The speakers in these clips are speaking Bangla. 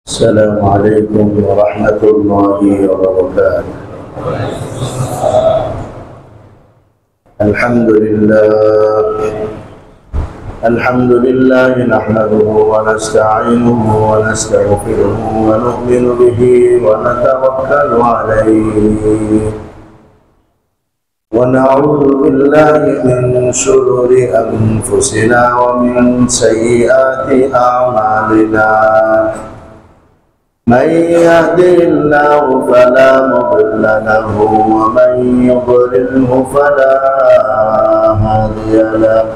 السلام عليكم ورحمة الله وبركاته. الحمد لله نحمده ونستعينه ونستغفره ونؤمن به ونتوكل عليه ونعوذ بالله من شرور أنفسنا ومن سيئات أعمالنا. من يهده الله فلا مضل له ومن يضلله فلا هادي له،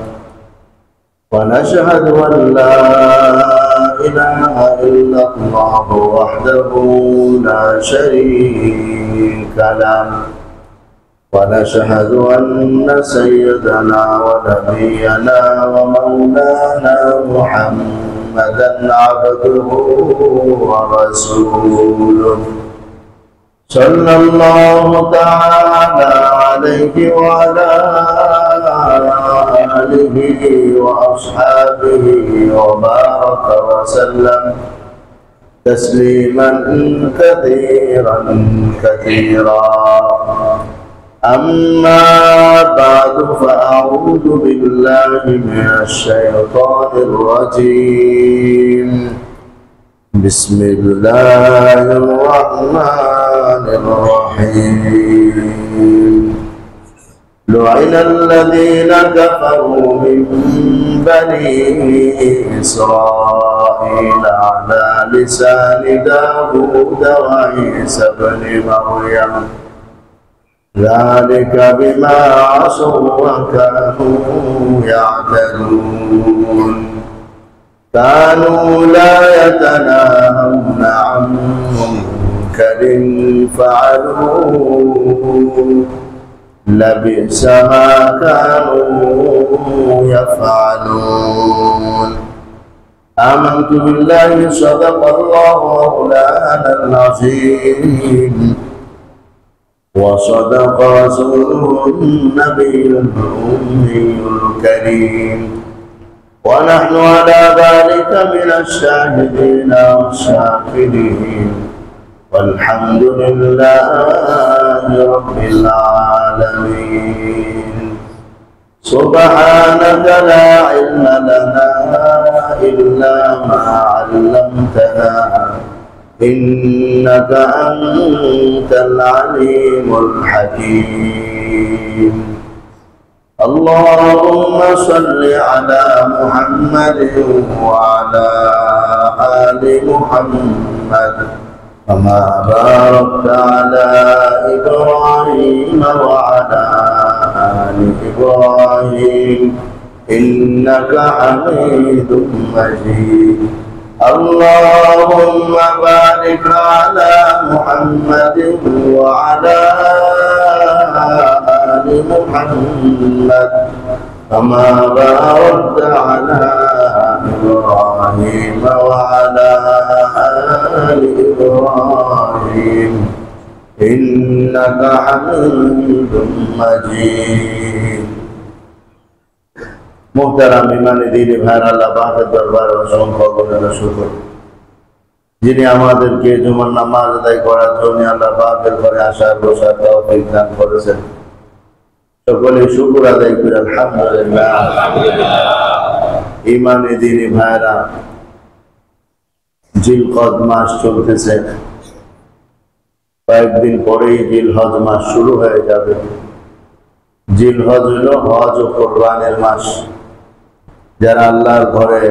ونشهد أن لا إله إلا الله وحده لا شريك له، ونشهد أن سيدنا ونبينا ومولانا محمدا عبده ورسوله، صلى الله تعالى عليه وعلى آله وأصحابه وبارك وسلم تسليما كثيرا كثيرا. أما بعد فأعوذ بالله من الشيطان الرجيم. بسم الله الرحمن الرحيم. لعن الذين كفروا من بني إسرائيل على لسان داود وعيسى بن مريم، ذلك بما عصوا وكانوا يعتدون. كانوا لا يتناهون عن منكر فعلوه، لبئس ما كانوا يفعلون. آمنت بالله صدق الله مولانا العظيم، وصدق رسوله النبي الأمي الكريم، ونحن على ذلك من الشاهدين والشاكرين، والحمد لله رب العالمين. سبحانك لا علم لنا إلا ما علمتنا، إنك أنت العليم الحكيم. اللهم صل على محمد وعلى آل محمد كما باركت على إبراهيم وعلى آل إبراهيم إنك حميد مجيد. اللهم بارك على محمد وعلى آل محمد كما باركت على إبراهيم وعلى آل إبراهيم إنك حميد مجيد। মুহতারাম ইমানি দিনী ভাইরা, আল্লাহ পাকের দরবারে অসংখ্য গণনা শুকর, যিনি আমাদেরকে জুমার নামাজ আদায় করার জন্য আল্লাহ পাকের ঘরে আসার বসার তৌফিক দান করেছেন। সকলে শুকর আদায় করি আলহামদুলিল্লাহ। ইমানি দিনী ভাইরা, জিলকদ মাস চলতেছে, কয়েকদিন পরেই জিলহজ মাস শুরু হয়ে যাবে। জিলহজ হল হজ ও কোরবানের মাস। যারা আল্লাহর ঘরে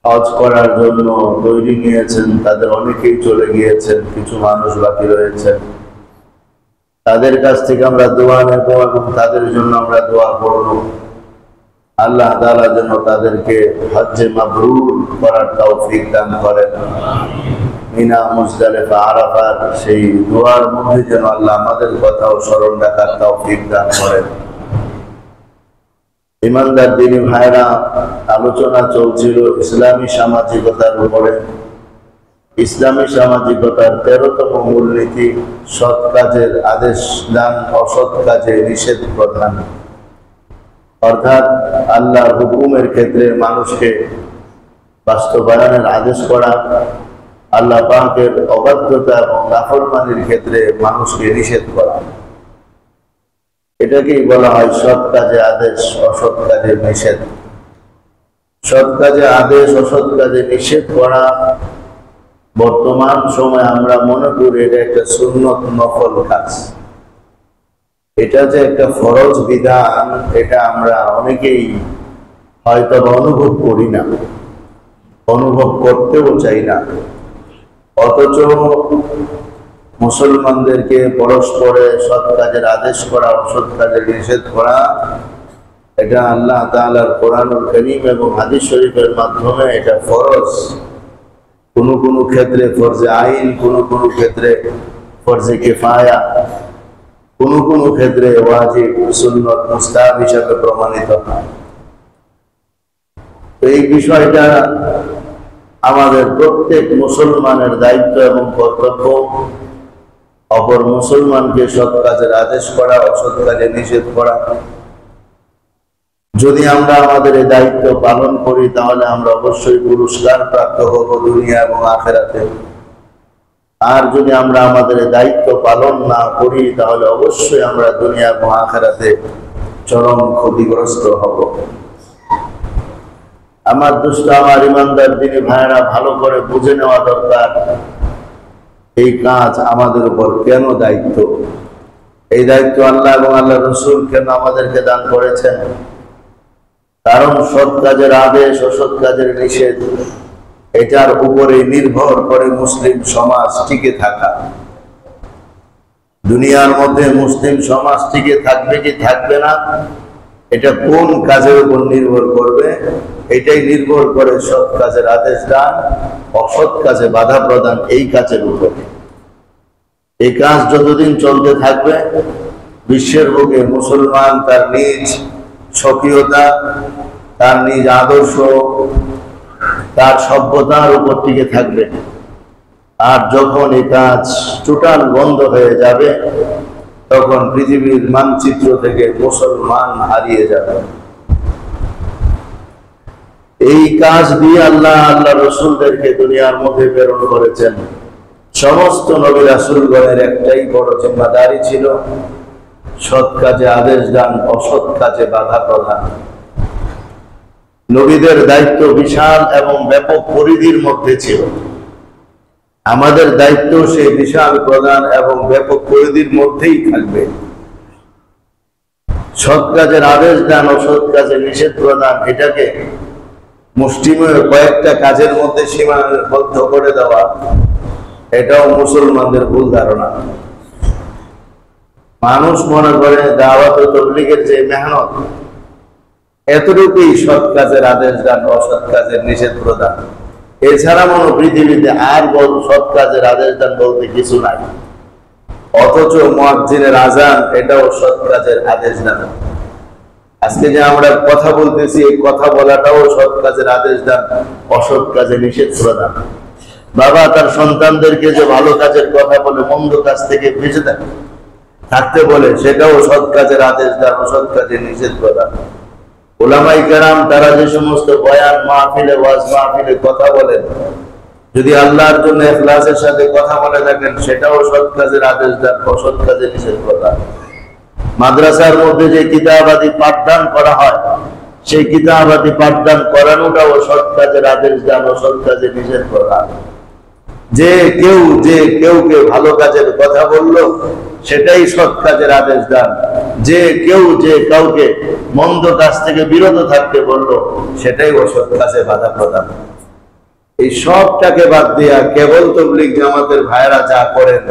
হজ করার জন্য তৈরি নিয়েছেন তাদের অনেকেই চলে গিয়েছেন, কিছু মানুষ বাকি রয়েছেন। তাদের কাছ থেকে আমরা দোয়া নেব এবং তাদের জন্য আমরা দোয়া করব। আল্লাহ তাআলা যেন তাদেরকে হজ্জে মাবরুর করার তৌফিক দান করেন। মিনা, মুজদালিফা, আরাফার সেই দোয়ার মধ্যে যেন আল্লাহ আমাদের কথাও স্মরণ রাখার তৌফিক দান করেন। ইমানদার দিনী ভাইরা, আলোচনা চলছিল ইসলামী সামাজিকতার উপরে। ইসলামী সামাজিকতার 13তম মূলনীতি সৎ কাজের আদেশ দান, অসৎ কাজে নিষেধ প্রদান। অর্থাৎ আল্লাহর হুকুমের ক্ষেত্রে মানুষকে বাস্তবায়নের আদেশ করা, আল্লাহ পাকের অবাধ্যতা এবং নাফরমানির ক্ষেত্রে মানুষকে নিষেধ করা, এটাকেই বলা হয় সৎ কাজে আদেশ, অসৎ কাজে নিষেধ। সৎ কাজে আদেশ, অসৎ কাজে নিষেধ করা বর্তমান সময়ে আমরা মনে করি এটা একটা সুন্নত নফল কাজ। এটা যে একটা ফরজ বিধান, এটা আমরা অনেকেই হয়তো অনুভব করি না, অনুভব করতেও চাই না। অথচ মুসলমানদেরকে পরস্পরে সৎ কাজের আদেশ করা, অসৎ কাজের নিষেধ করা, এটা আল্লাহ তাআলার কোরআনুল কারীম এবং হাদিস শরীফের মাধ্যমে এটা ফরজ। কোনো কোনো ক্ষেত্রে ফরজে আইন, কোনো কোনো ক্ষেত্রে ফরজে কিফায়া, কোনো কোনো ক্ষেত্রে ওয়াজিব, সুন্নত, মুস্তাহাব হিসাবে প্রমাণিত হয়। তো এই বিষয়টা আমাদের প্রত্যেক মুসলমানের দায়িত্ব এবং কর্তব্য, অপর মুসলমানকে সৎ কাজের আদেশ করা, অসৎ কাজে নিষেধ করা। যদি আমরা আমাদের এই দায়িত্ব পালন করি তাহলে আমরা অবশ্যই পুরস্কার প্রাপ্ত হব দুনিয়া এবং আখিরাতে। আর যদি আমরা আমাদের এই দায়িত্ব পালন না করি তাহলে অবশ্যই আমরা দুনিয়া এবং আখিরাতে চরম ক্ষতিগ্রস্ত হব। আমার দুষ্ট, আমার ইমানদার দিনী ভাইয়েরা, ভালো করে বুঝে নেওয়া দরকার এই কাজ আমাদের উপর কেন দায়িত্ব। এই দায়িত্ব আল্লাহ এবং আল্লাহ রসুল কেন আমাদেরকে দান করেছেন? কারণ সৎ কাজের আদেশ, অসৎ কাজের নিষেধ, এটার উপরে নির্ভর করে মুসলিম সমাজ টিকে থাকা। দুনিয়ার মধ্যে মুসলিম সমাজ টিকে থাকবে কি থাকবে না, এটা কোন কাজের উপর নির্ভর করবে? এটাই নির্ভর করে সৎ কাজের আদেশ দান, অসৎ কাজে বাধা প্রদান, এই কাজের উপরে। এই কাজ যতদিন চলতে থাকবে, বিশ্বের বুকে মুসলমান তার নিজ স্বকীয়তা, তার নিজ আদর্শ, তার সভ্যতার উপর টিকে থাকবে। আর যখন এই কাজ টোটাল বন্ধ হয়ে যাবে, তখন পৃথিবীর মানচিত্র থেকে মুসলমান হারিয়ে যাবে। এই কাজ দিয়ে আল্লাহ রসুলদেরকে দুনিয়ার মধ্যে প্রেরণ করেছেন। সমস্ত নবী রাসূলগণের একটাই বড় জিম্মাদারি ছিল, সৎ কাজে আদেশ দান, অসৎ কাজে বাধা প্রদান। নবীদের দায়িত্ব বিশাল এবং ব্যাপক পরিধির মধ্যে ছিল। আমাদের দায়িত্ব সেই বিশাল প্রদান এবং ব্যাপক পরিধির মধ্যেই থাকবে। সৎ কাজের আদেশ দান, অসৎ কাজে নিষেধ প্রদান, এটাকে মুষ্টিমেয় কয়েকটা কাজের মধ্যে সীমাবদ্ধ করে দেওয়া, এটাও মুসলমানদের ভুল ধারণা। মানুষ মনে করে দাওয়াত ও তাবলীগের যে মেহনত, এতটুকুই সৎ কাজের আদেশ দান, অসৎ কাজের নিষেধ প্রদান। এছাড়া মনে পৃথিবীতে আর সৎ কাজের আদেশ দান বলতে কিছু নাই। অথচ মুয়াজ্জিনের আযান, এটাও সৎ কাজের আদেশ দান। আজকে যে আমরা কথা বলতেছি, এই কথা বলাটাও সৎ কাজের আদেশ দান, অসৎ কাজে নিষেধ প্রদান। বাবা তার সন্তানদেরকে যে ভালো কাজের কথা বলে মন্দ কাজ থেকে বেঁচে থাকতে বলে, সেটাও সৎ কাজের আদেশ দান, অসৎ কাজে নিষেধ প্রদান। উলামায়ে কেরাম তারা যে সমস্ত বয়ান মাহফিলে, ওয়াজ মাহফিলে কথা বলেন, যদি আল্লাহর জন্য ইখলাসের সাথে কথা বলে থাকেন, সেটাও সৎ কাজের আদেশ দান, অসৎ কাজে নিষেধ প্রদান। মাদ্রাসার মধ্যে যে কিতাবাদি পাঠদান করা হয়, সেই কিতাবাদি পাঠদান করানোটাও সৎ কাজের আদেশ দান, অসৎ কাজে নিষেধ প্রদান। যে কেউকে ভালো কাজের কথা বললো, সেটাই সৎ কাজের আদেশ দান। যে কাউকে মন্দ কাজ থেকে বিরত থাকতে বললো, সেটাই অসৎ কাজে বাধা প্রদান। এই সবটাকে বাদ দিয়া কেবল তাবলীগ জামাতের ভাইরা যা করেন,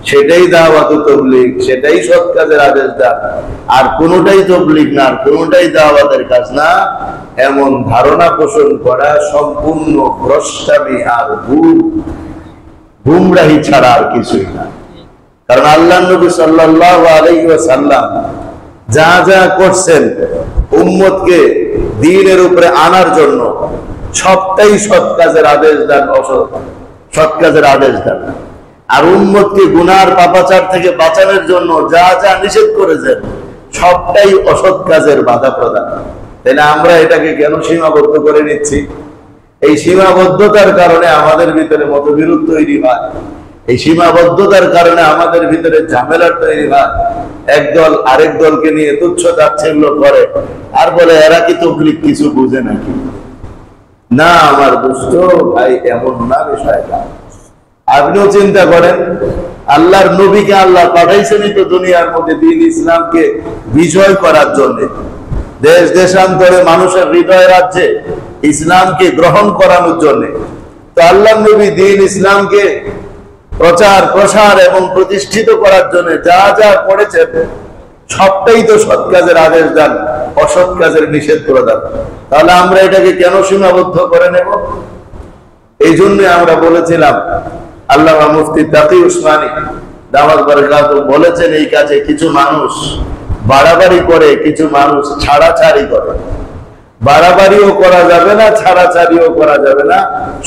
সেটাই দাওয়াত ও তাবলীগ, সেটাই সৎ কাজের আদেশ দান, আর কোনোটাই তাবলীগ না, আর কোনোটাই দাওয়াতের কাজ না, এমন ধারণা পোষণ করা সম্পূর্ণ ভ্রষ্টামি আর গুমরাহি ছাড়া আর কিছুই না। কারণ আল্লাহ নবী সাল্লাল্লাহু আলাইহি ওয়াসাল্লাম যা যা করছেন উম্মতকে দ্বীনের উপরে আনার জন্য, সবটাই সৎ কাজের আদেশ দান, সৎ কাজের আদেশ দান। আর উম্মতকে গুনার পাপাচার থেকে বাঁচানোর জন্য যা যা নিষেধ করেছেন, সবটাই অসৎ কাজের বাধা প্রদান। তাহলে আমরা এটাকে কেন সীমাবদ্ধ করে নিচ্ছি? এই সীমাবদ্ধতার কারণে আমাদের ভিতরে মতবিরোধ তৈরি হয়, এই সীমাবদ্ধতার কারণে আমাদের ভিতরে ঝামেলার তৈরি হয়। একদল আরেক দলকে নিয়ে তুচ্ছ তাচ্ছিল্য করে আর বলে এরা কি তকলিফ কিছু বুঝে নাকি। না আমার দুষ্ট ভাই, এমন না বিষয়টা। আপনিও চিন্তা করেন, আল্লাহর নবীকে আল্লাহ পাঠাইছেনই তো দুনিয়ার মধ্যে দ্বীন ইসলামকে বিজয় করার জন্য, দেশ দেশান্তরে মানুষের হৃদয় রাজ্যে ইসলামকে গ্রহণ করানোর জন্য। তো আল্লাহর নবী দ্বীন ইসলামকে প্রচার প্রসার এবং প্রতিষ্ঠিত করার জন্য যা যা করেছেন সবটাই তো সৎ কাজের আদেশ দেন, অসৎ কাজের নিষেধ করে দেন। তাহলে আমরা এটাকে কেন সীমাবদ্ধ করে নেব? এই জন্য আমরা বলেছিলাম, আল্লামা মুফতি তাকি উসমানী দামাত বারাকাতুহু বলেছেন, এই কাজে কিছু মানুষ বাড়াবাড়ি করে, কিছু মানুষ ছাড়াছাড়ি করে। বাড়াবাড়িও করা যাবে না, ছাড়াছাড়িও করা যাবে না,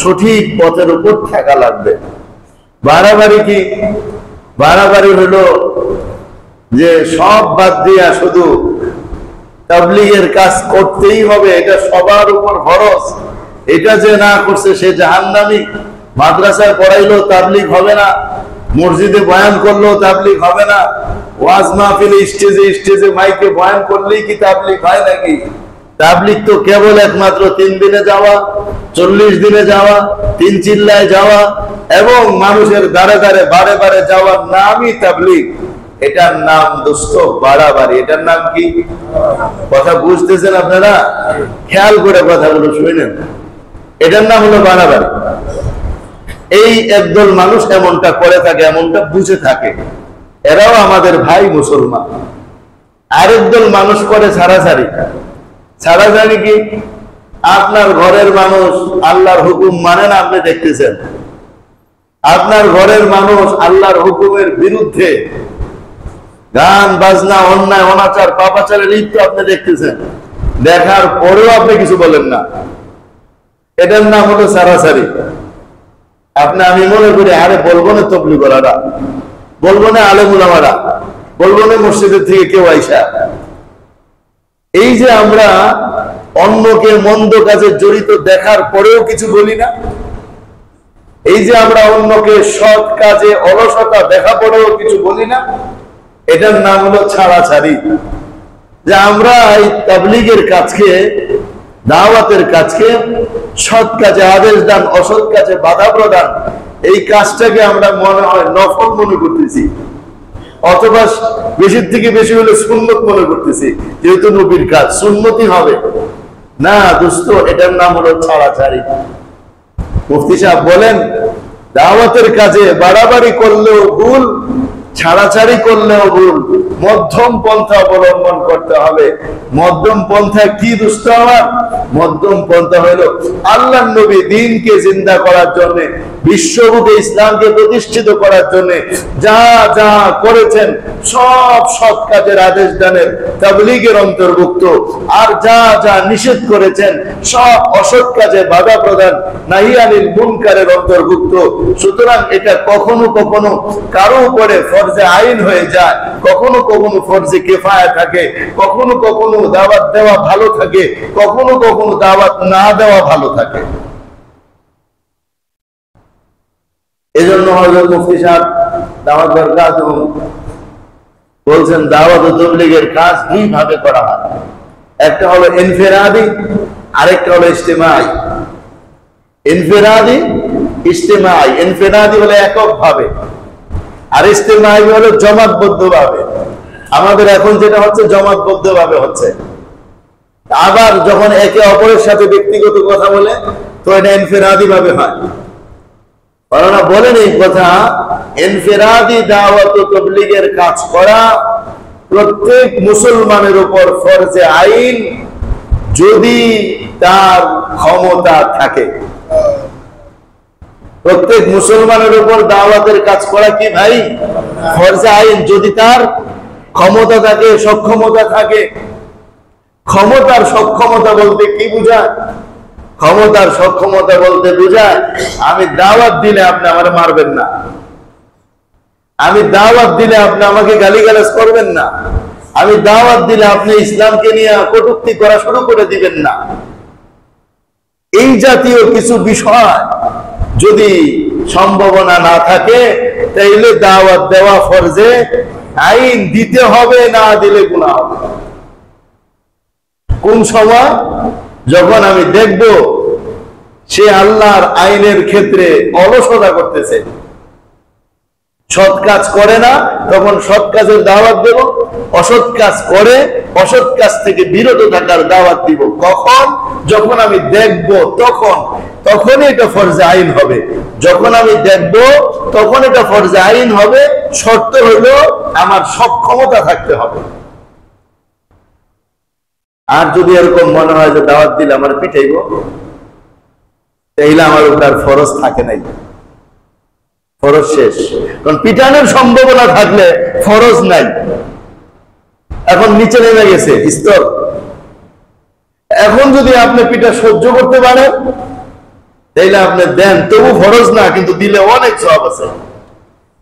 সঠিক পথের উপর থাকা লাগবে। বাড়াবাড়ি কি? বাড়াবাড়ি হলো যে সব বাদ দিয়া শুধু তাবলীগের কাজ করতেই হবে, এটা সবার উপর ফরজ, এটা যে না করছে সে জাহান্নামী। মাদ্রাসায় পড়াইলেও তাবলীগ হবে না, মসজিদে বয়ান করলেও তাবলীগ হবে না, ওয়াজ মাহফিলে স্টেজে স্টেজে মাইকে বয়ান করলেই কি তাবলীগ হয় নাকি? তাবলীগ তো কেবল একমাত্র 3 দিনে যাওয়া, 40 দিনে যাওয়া, 3 চিল্লায় যাওয়া এবং মানুষের দ্বারে দ্বারে বারে বারে যাওয়ার নামই তাবলীগ। এটার নাম দোস্ত বাড়াবাড়ি। এটার নাম কি? কথা বুঝতেছেন আপনারা? খেয়াল করে কথাগুলো শুনেন। এটার নাম হলো বাড়াবাড়ি। এই একদল মানুষ এমনটা করে থাকে, এমনটা বুঝে থাকে, এরাও আমাদের ভাই মুসলমান। আরেক দল মানুষ করে ছাড়াছাড়ি। ছাড়াছাড়ি কি? আপনার ঘরের মানুষ আল্লাহর হুকুম মানে না, আপনি দেখতেছেন। আপনার ঘরের মানুষ আল্লাহর হুকুমের বিরুদ্ধে গান বাজনা, অন্যায় অনাচার পাপাচারে লিপ্ত, আপনি দেখতেছেন। দেখার পরেও আপনি কিছু বলেন না। এটার নাম হলো ছাড়াছাড়ি। আমি মনে করি, আরে বলবো না তবলিগরা, বলবো না আলেম উলামারা, বলবো না মসজিদের থেকে কেউ আইসা। এই যে আমরা অন্যকে মন্দ কাজে জড়িত দেখার পরেও কিছু বলি না, এই যে আমরা অন্যকে সৎ কাজে অলসতা দেখা পরেও কিছু বলি না, এটার নাম হলো ছাড়াছাড়ি। যে আমরা এই তাবলীগের কাজকে, দাওয়াতের কাজকে, সৎ কাজে আদেশ দান, অসৎ কাজে বাধা প্রদান, এই কাজটাকে আমরা মনে হয় নফল মনে করতেছি, অথবা বেশির থেকে বেশি হলে সুন্নত মনে করতেছি, যেহেতু নবীর কাজ সুন্নতি হবে না। দোস্ত, এটার নাম হলো ছাড়াছাড়ি। মুফতি সাহেব বলেন, দাওয়াতের কাজে বাড়াবাড়ি করলেও ভুল, ছাড়াছাড়ি করলেও ভুল, মধ্যম পন্থা অবলম্বন করতে হবে। মধ্যম পন্থা কি দোস্ত আমার? মধ্যম পন্থা হলো আল্লাহর নবী দ্বীনকে জিন্দা করার জন্য, বিশ্ববুকে ইসলামকে প্রতিষ্ঠিত করার জন্য যা যা করেছেন সব সৎ কাজের আদেশ দানের তাবলীগের অন্তর্ভুক্ত, আর যা যা নিষেধ করেছেন সব অসৎ কাজে বাধা প্রদান, নাহি আনিল মুনকারের অন্তর্ভুক্ত। সুতরাং এটা কখনো কখনো কারো উপরে ফরজে আইন হয়ে যায়, কখনো কখনো ফরজে কিফায়া থাকে, কখনো কখনো দাওয়াত দেওয়া ভালো থাকে, কখনো কখনো দাওয়াত না দেওয়া ভালো থাকে। এজন্য হযরত মুফতি সাহেব দাওয়াত বারাকাতুহু বলছেন, দাওয়াত ও তাবলীগের কাজ দুই ভাবে করা হয়। একটা হলো ইনফিরাদি, আরেকটা হলো ইজতিমাই। ইনফিরাদি, ইজতিমাই। ইনফিরাদি হলো একক ভাবে, আর ইজতিমাই হলো জমাতবদ্ধ ভাবে। আমাদের এখন যেটা হচ্ছে জমাতবদ্ধ ভাবে হচ্ছে। আবার যখন একে অপরের সাথে ব্যক্তিগত কথা বলে, তো এটা ইনফিরাদি ভাবে হয়। ওনারা বলেন এই কথা, ইনফিরাদি দাওয়াত ও তাবলীগের কাজ করা প্রত্যেক মুসলমানের উপর ফরজে আইন, যদি তার ক্ষমতা থাকে। প্রত্যেক মুসলমানের উপর দাওয়াতের কাজ করা কি ভাই? ফরজে আইন, যদি তার ক্ষমতা থাকে, সক্ষমতা থাকে। ক্ষমতার সক্ষমতা বলতে কি বোঝায়? ক্ষমতার সক্ষমতা বলতে বোঝায়, আমি দাওয়াত দিলে আপনি আমারে মারবেন না, আমি দাওয়াত দিলে আপনি আমাকে গালিগালাজ করবেন না, আমি দাওয়াত দিলে আপনি ইসলামকে নিয়ে কটূক্তি করা শুরু করে দিবেন না। এই জাতীয় কিছু বিষয় যদি সম্ভাবনা না থাকে তাইলে দাওয়াত দেওয়া ফরজে আইন, দিতে হবে, না দিলে গুনাহ হবে। কোন সময়? যখন আমি দেখব সে আল্লাহর আইনের ক্ষেত্রে অলসতা করতেছে, সৎ কাজ করে না, তখন সৎ কাজের দাওয়াত দেব। অসৎ কাজ করে, অসৎ কাজ থেকে বিরত থাকার দাওয়াত দিব। কখন? যখন আমি দেখব, তখনই এটা ফরজে আইন হবে। যখন আমি দেখব তখন এটা ফরজে আইন হবে। শর্ত হলো আমার সক্ষমতা থাকতে হবে। আর যদি এরকম মনে হয় যে দাওয়াত দিলে আমার পিটাইব, তাইলে আমার উপর ফরজ থাকে নাই, ফরজ শেষ। কারণ পিটানোর সম্ভাবনা থাকলে ফরজ নাই, এখন নিচে নেমে গেছে স্তর। এখন যদি আপনি পিটা সহ্য করতে পারেন তাইলে আপনি দেন, তবু ফরজ না, কিন্তু দিলে অনেক সওয়াব আছে।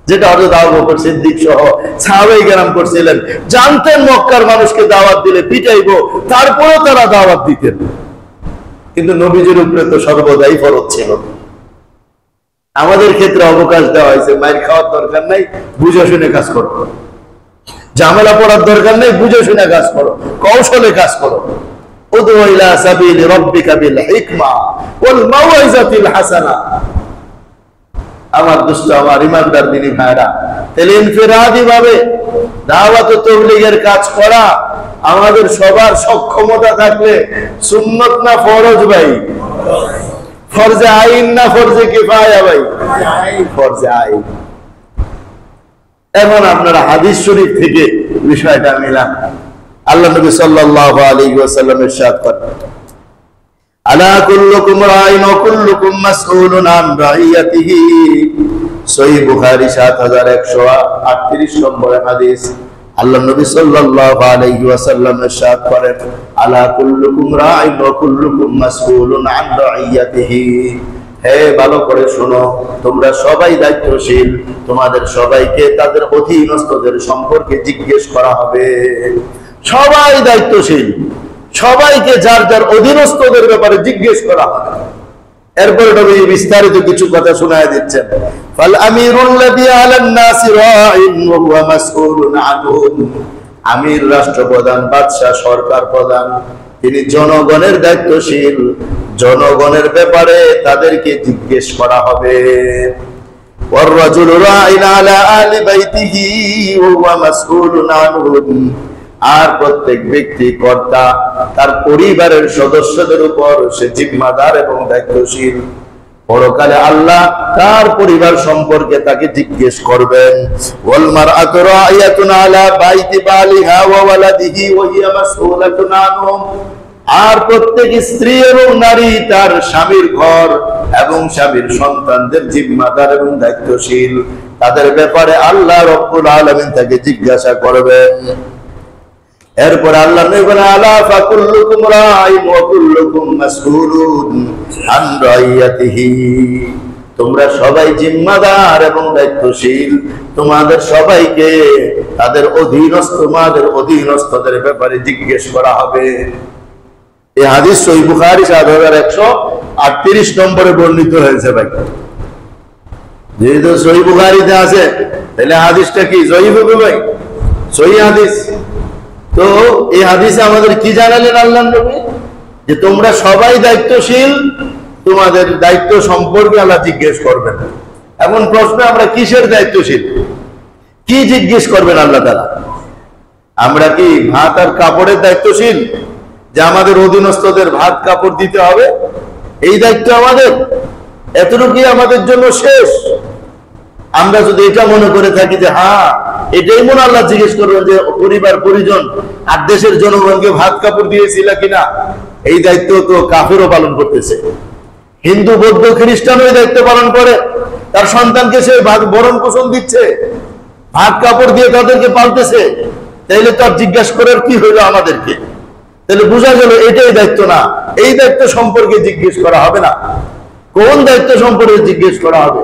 যেটা হযরত আবু বকর সিদ্দিক সহ সাহাবায়ে কেরাম করছিলেন। জানতেন মক্কার মানুষকে দাওয়াত দিলে পিটাইবো, তারপরেও তারা দাওয়াত দিতেন। কিন্তু নবীজির উপরে তো সর্বদাই ফরজ ছিল। আমাদের ক্ষেত্রে অবকাশ দেওয়া হয়েছে, মাইর খাওয়ার দরকার নাই, বুঝে শুনে কাজ করো। ঝামেলা পড়ার দরকার নেই, বুঝে শুনে কাজ করো, কৌশলে কাজ করো। উদউ ইলা সাবিলি রাব্বিকা বিল হিকমা ওয়াল মাউইযাতিল হাসানা। আমার দোস্ত, আমার ইমানদার দিনী ভাইরা, তাহলে ইনফিরাদি ভাবে দাওয়াত ও তাবলীগের কাজ করা আমাদের সবার সক্ষমতা থাকলে সুন্নাত না ফরজ ভাই? ফরজে আইন না ফরজে কিফায়া ভাই? ফরজে আইন। এখন আপনারা হাদিস শরীফ থেকে বিষয়টা মিলান। আল্লাহ নবী সাল্লাল্লাহু আলাইহি ওয়াসাল্লাম ইরশাদ করেন, আলা কুল্লুকুম রাইন ওয়া কুল্লুকুম মাসউলুন আন রাইয়াতিহি। সহিহ বুখারী 7138 নম্বর হাদিস। আল্লাহ নবী সাল্লাল্লাহু আলাইহি ওয়াসাল্লাম ইরশাদ করেন, আলা কুল্লুকুম রাইন ওয়া কুল্লুকুম মাসউলুন আন রাইয়াতিহি। হে, ভালো করে শোনো, তোমরা সবাই দায়িত্বশীল, তোমাদের সবাইকে তাদের অধীনস্থদের সম্পর্কে জিজ্ঞেস করা হবে। সবাই দায়িত্বশীল, সবাইকে যার যার অধীনস্থদের ব্যাপারে জিজ্ঞেস করা হবে। এরপরে নবী বিস্তারিত কিছু কথা শোনায় দিচ্ছেন। ফাল আমিরুল্লাযী আলান নাসি রাইন ওয়া হুয়া মাসউলুন আনহুম। আমির রাষ্ট্রপ্রধান, বাদশা, সরকার প্রধান, তিনি জনগণের দায়িত্বশীল, জনগণের ব্যাপারে তাদেরকে জিজ্ঞেস করা হবে। ওয়ার রাজুলু রাইন আলা আলি বাইতিহি ওয়া হুয়া মাসউলুন আনহুম। আর প্রত্যেক ব্যক্তি কর্তা, তার পরিবারের সদস্যদের উপর সে জিম্মাদার এবং দায়িত্বশীল। পরকালে আল্লাহ তার পরিবার সম্পর্কে তাকে জিজ্ঞেস করবেন। ওয়াল মারআতু রাইয়াতুন আলা বাইতি বালিহা ওয়া ওয়ালাদিহি ওয়া হিয়া মাসউলাতুন আনহুম। আর প্রত্যেক স্ত্রী এবং নারী তার স্বামীর ঘর এবং স্বামীর সন্তানদের জিম্মাদার এবং দায়িত্বশীল। তাদের ব্যাপারে আল্লাহ রাব্বুল আলামিন তাকে জিজ্ঞাসা করবেন। এরপর আল্লাহ নবী বলেন, আলা ফাকুল্লুকুম রাইন ওয়া কুল্লুকুম মাসউলুন আন রাইয়াতিহি। তোমরা সবাই জিম্মাদার এবং দায়িত্বশীল, তোমাদের সবাইকে তাদের অধীনস্থদের ব্যাপারে জিজ্ঞেস করা হবে। এই হাদিস সহিহ বুখারী 7138 নম্বরে বর্ণিত হয়েছে ভাই। যেহেতু সহিহ বুখারীতে আছে, তাহলে হাদিসটা কি সহিহ হবে ভাই? সহিহ হাদিস। তো এই হাদিসে আমাদের কি জানালেন আল্লাহ নবী? যে তোমরা সবাই দায়িত্বশীল, তোমাদের দায়িত্ব সম্পর্কে আল্লাহ জিজ্ঞেস করবেন। এখন প্রশ্ন, আমরা কিসের দায়িত্বশীল? কি জিজ্ঞেস করবেন আল্লাহ তাআলা? আমরা কি ভাত আর কাপড়ের দায়িত্বশীল, যে আমাদের অধীনস্থদের ভাত কাপড় দিতে হবে, এই দায়িত্ব আমাদের? এতটুকুই আমাদের জন্য শেষ? আমরা যদি এটা মনে করে থাকি যে হ্যাঁ এটাই মনে আল্লাহ জিজ্ঞেস করবেন যে পরিবার পরিজন আর দেশের জনগণকে ভাত কাপড় দিয়েছিল কিনা, এই দায়িত্ব তো কাফেরও পালন করতেছে। হিন্দু, বৌদ্ধ, খ্রিস্টান ওই দায়িত্ব পালন করে, তার সন্তানকে সে ভরণ পোষণ দিচ্ছে, ভাত কাপড় দিয়ে তাদেরকে পালতেছে। তাইলে তো আর জিজ্ঞাসা করার কি হইলো আমাদেরকে? তাহলে বোঝা গেল এটাই দায়িত্ব না। এই দায়িত্ব সম্পর্কে জিজ্ঞেস করা হবে না। কোন দায়িত্ব সম্পর্কে জিজ্ঞেস করা হবে?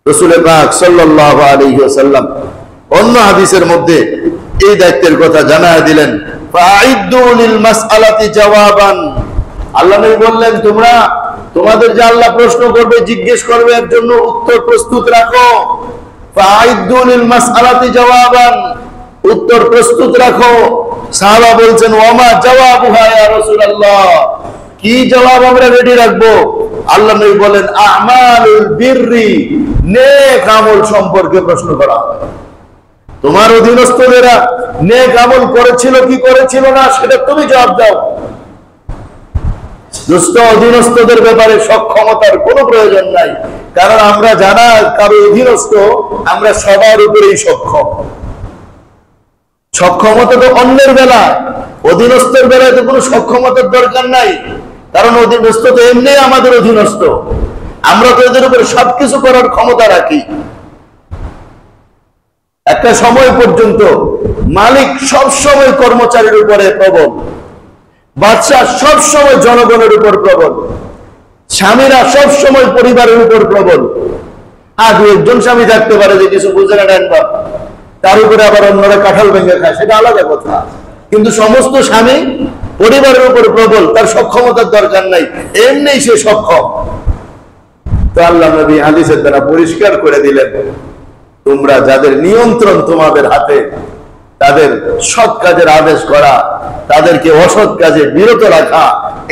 রাসূল পাক সাল্লাল্লাহু আলাইহি ওয়াসাল্লাম অন্য হাদিসের মধ্যে এই দায়িত্বের কথা জানায় দিলেন। ফাআইদ্দু লিল মাসআলাতি জাওয়াবান আল্লাহ নবী বললেন, তোমরা তোমাদের যে আল্লাহ প্রশ্ন করবে, জিজ্ঞেস করবে, এর জন্য উত্তর প্রস্তুত রাখো। ফাআইদ্দু লিল মাসআলাতি জাওয়াবান, উত্তর প্রস্তুত রাখো। সাহাবা বলছেন, ওয়ামা জাওয়াবুহা ইয়া রাসূলুল্লাহ, কি জবাব আমরা রেডি রাখবো? আল্লাহ নবী বলেন, আমালুল বিররি, নেক আমল সম্পর্কে প্রশ্ন করা হবে। তোমার অধীনস্থরা নেক আমল করেছিল কি করেছিল না, সেটা তুমি জবাব দাও। দুষ্ট অধীনস্থদের ব্যাপারে সক্ষমতার কোনো প্রয়োজন নাই, কারণ আমরা জানা কারো অধীনস্থ, আমরা সবার উপরেই সক্ষম। সক্ষমতা তো অন্যের বেলায়, অধীনস্থের বেলায় তো কোনো সক্ষমতার দরকার নাই, কারণ অধীনস্থ তো এমনি আমাদের অধীনস্থ, আমরা তো এদের উপরে সবকিছু করার ক্ষমতা রাখি। একটা সময় পর্যন্ত মালিক সব সময় কর্মচারীর উপরে প্রবল, বাদশা সব সময় জনগণের উপর প্রবল, স্বামীরা সব সময় পরিবারের উপর প্রবল। আর দু একজন স্বামী থাকতে পারে যে কিছু বুঝে না নেন, তার উপরে আবার অন্যরা কাঁঠাল ভেঙে খায়, সেটা আলাদা কথা। কিন্তু সমস্ত স্বামী পরিবারের উপর প্রবল, তার সক্ষমতার দরকার নাই, এমনি সে সক্ষম। তো আল্লাহ নবী হাদিসের দ্বারা পরিষ্কার করে দিলেন, তোমরা যাদের নিয়ন্ত্রণ তোমাদের হাতে, তাদের সৎ কাজের আদেশ করা, তাদেরকে অসৎ কাজে বিরত রাখা,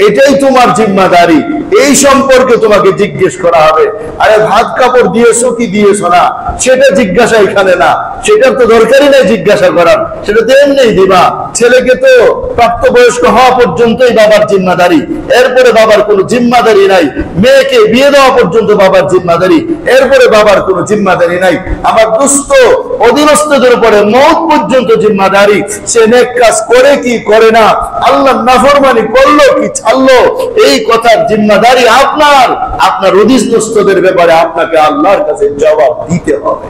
এটাই তোমার জিম্মাদারি। এই সম্পর্কে তোমাকে জিজ্ঞেস করা হবে। আরে ভাত কাপড় দিয়েছো কি দিয়েছো না, সেটা জিজ্ঞাসা এখানে না, সেটার তো দরকারই নেই জিজ্ঞাসা করার, সেটা তো এমনি দিবা। ছেলেকে তো প্রাপ্তবয়স্ক হওয়া পর্যন্তই বাবার জিম্মাদারি, এরপরে বাবার কোনো জিম্মাদারি নাই। মেয়েকে বিয়ে দেওয়া পর্যন্ত বাবার জিম্মাদারি, এরপরে বাবার কোনো জিম্মাদারি নাই। আমার দুস্থ অধীনস্থদের উপরে মওত পর্যন্ত জিম্মাদারি। সে নেক কাজ করে কি করে না, আল্লাহর নাফরমানি করলো কি ছাড়লো, এই কথার জিম্মাদারি আপনার। আপনার অধীনস্থদের ব্যাপারে আপনাকে আল্লাহর কাছে জবাব দিতে হবে।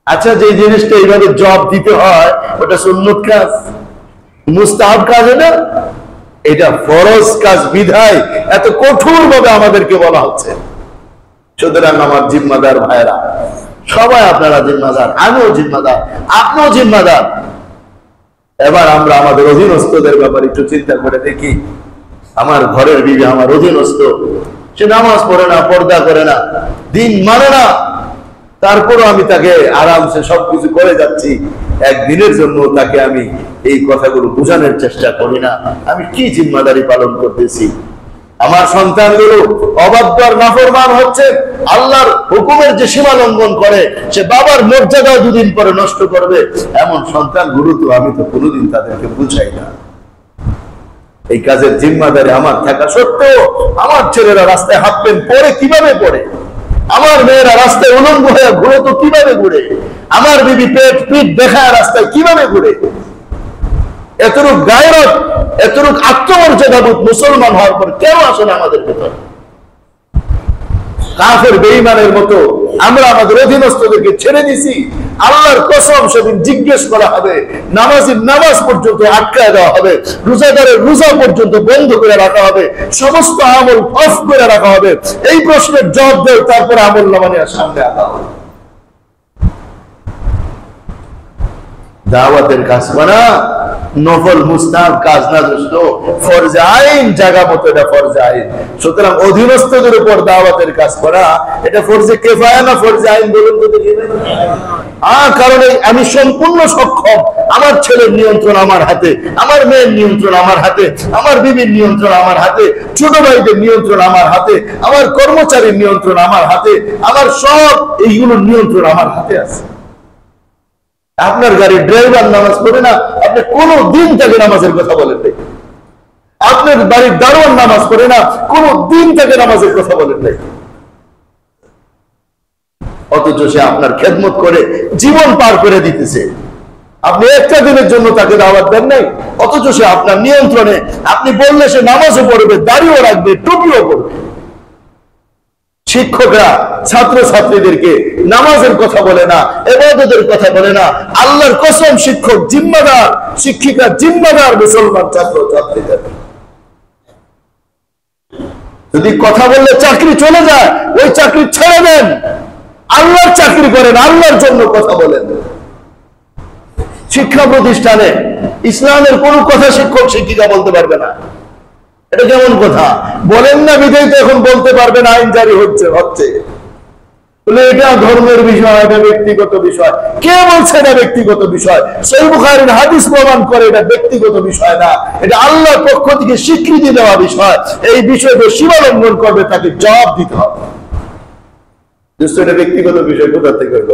আচ্ছা, যে জিনিসটা এইভাবে জবাব দিতে হয়, ওটা সুন্নত কাজ, মুস্তাহাব কাজ না, এটা ফরজ কাজ। বিধায় এত কঠোর ভাবে আমাদেরকে বলা হচ্ছে। সুতরাং আমার জিম্মাদার ভাইরা, সবাই আপনারা জিম্মাদার, আমিও জিম্মাদার, আপনিও জিম্মাদার। এবার আমরা আমাদের অধীনস্থদের ব্যাপারে একটু চিন্তা করে দেখি। আমার ঘরের বিবি আমার অধীনস্থ, সে নামাজ পড়ে না, পর্দা করে না, দিন মানে না, তারপরও আমি তাকে আরামসে সবকিছু করে যাচ্ছি। একদিনের জন্য তাকে আমি এই কথাগুলো বোঝানোর চেষ্টা করি না। আমি কি জিম্মাদারি পালন করতেছি? আমার সন্তানগুলো অবাধ্য আর নাফরমান হচ্ছে, আল্লাহর হুকুমের যে সীমা লঙ্ঘন করে, সে বাবার মর্যাদা দুদিন পরে নষ্ট করবে, এমন সন্তানগুলো তো আমি তো কোনোদিন তাদেরকে বুঝাই না। এই কাজের জিম্মাদারি আমার থাকা সত্ত্বেও আমার ছেলেরা রাস্তায় হাত প্যান্ট পরে কিভাবে পড়ে, আমার মেয়েরা রাস্তায় উলঙ্গ হয়ে ঘুরে তো কিভাবে ঘুরে, আমার বিবি পেট পিঠ দেখায় রাস্তায় কিভাবে ঘুরে। এতটুক গায়রত, এতটুক আত্মমর্যাদাবোধ মুসলমান হওয়ার পর কেন আসে না আমাদের ভেতর? কাফের বেঈমানের মতো আমরা আমাদের অধীনস্থদেরকে ছেড়ে দিছি। আল্লাহর কসম, সেদিন জিজ্ঞেস করা হবে, নামাজীর নামাজ পর্যন্ত আটকায় দেওয়া হবে, রোজাদারের রোজা পর্যন্ত বন্ধ করে রাখা হবে, সমস্ত আমল অফ করে রাখা হবে। এই প্রশ্নের জবাব দেয়, তারপরে আমল নামা নিয়ে সামনে আনা হবে। দাওয়াতের কাজ করা নফল মুস্তাহাব কাজ না দোস্ত, ফরজে আইন জায়গা মতো এটা ফরজে আইন। সুতরাং অধীনস্থদের উপর দাওয়াতের কাজ করা এটা ফরজে কিফায়া না ফরজে আইন বলুন তো দেখি? কারণ আমি সম্পূর্ণ সক্ষম, আমার ছেলের নিয়ন্ত্রণ আমার হাতে, আমার মেয়ের নিয়ন্ত্রণ আমার হাতে, আমার বিবির নিয়ন্ত্রণ আমার হাতে, ছোট ভাইদের নিয়ন্ত্রণ আমার হাতে, আমার কর্মচারীর নিয়ন্ত্রণ আমার হাতে, আমার সব এইগুলোর নিয়ন্ত্রণ আমার হাতে আছে। আপনার গাড়ির ড্রাইভার নামাজ পড়ে না, আপনি কোনো দিন তাকে নামাজের কথা বলেন নাই। আপনার বাড়ির দারোয়ান নামাজ পড়ে না, কোনো দিন তাকে নামাজের কথা বলেন নাই। অথচ সে আপনার খেদমত করে জীবন পার করে দিতেছে, আপনি একটা দিনের জন্য তাকে দাওয়াত দেন নাই, অথচ সে আপনার নিয়ন্ত্রণে। আপনি বললে সে নামাজও পড়বে, দাড়িও রাখবে, টুপিও পড়বে। শিক্ষকরা ছাত্র ছাত্রীদেরকে নামাজের কথা বলে না, ইবাদতের কথা বলে না। আল্লাহর কসম, শিক্ষক জিম্মাদার, শিক্ষিকা জিম্মাদার মুসলমান ছাত্র ছাত্রীদের। যদি কথা বললে চাকরি চলে যায়, ওই চাকরি ছেড়ে দেন, আল্লাহর চাকরি করেন, আল্লাহর জন্য কথা বলেন। শিক্ষা প্রতিষ্ঠানে ইসলামের কোন কথা শিক্ষক শিক্ষিকা বলতে পারবে না। এটা কেমন কথা বলেন না? বিধায় তো এখন বলতে পারবেন আইন জারি হচ্ছে বলে এটা ধর্মের বিষয়, এটা ব্যক্তিগত বিষয়। কে বলছে এটা ব্যক্তিগত বিষয়? সহিহ বুখারীর হাদিস প্রমাণ করে এটা ব্যক্তিগত বিষয় না, এটা আল্লাহর পক্ষ থেকে স্বীকৃতি দেওয়া বিষয়। এই বিষয়ে যে সীমা লঙ্ঘন করবে তাকে জবাব দিতে হবে। এটা ব্যক্তিগত বিষয় কোথা থেকে হইল?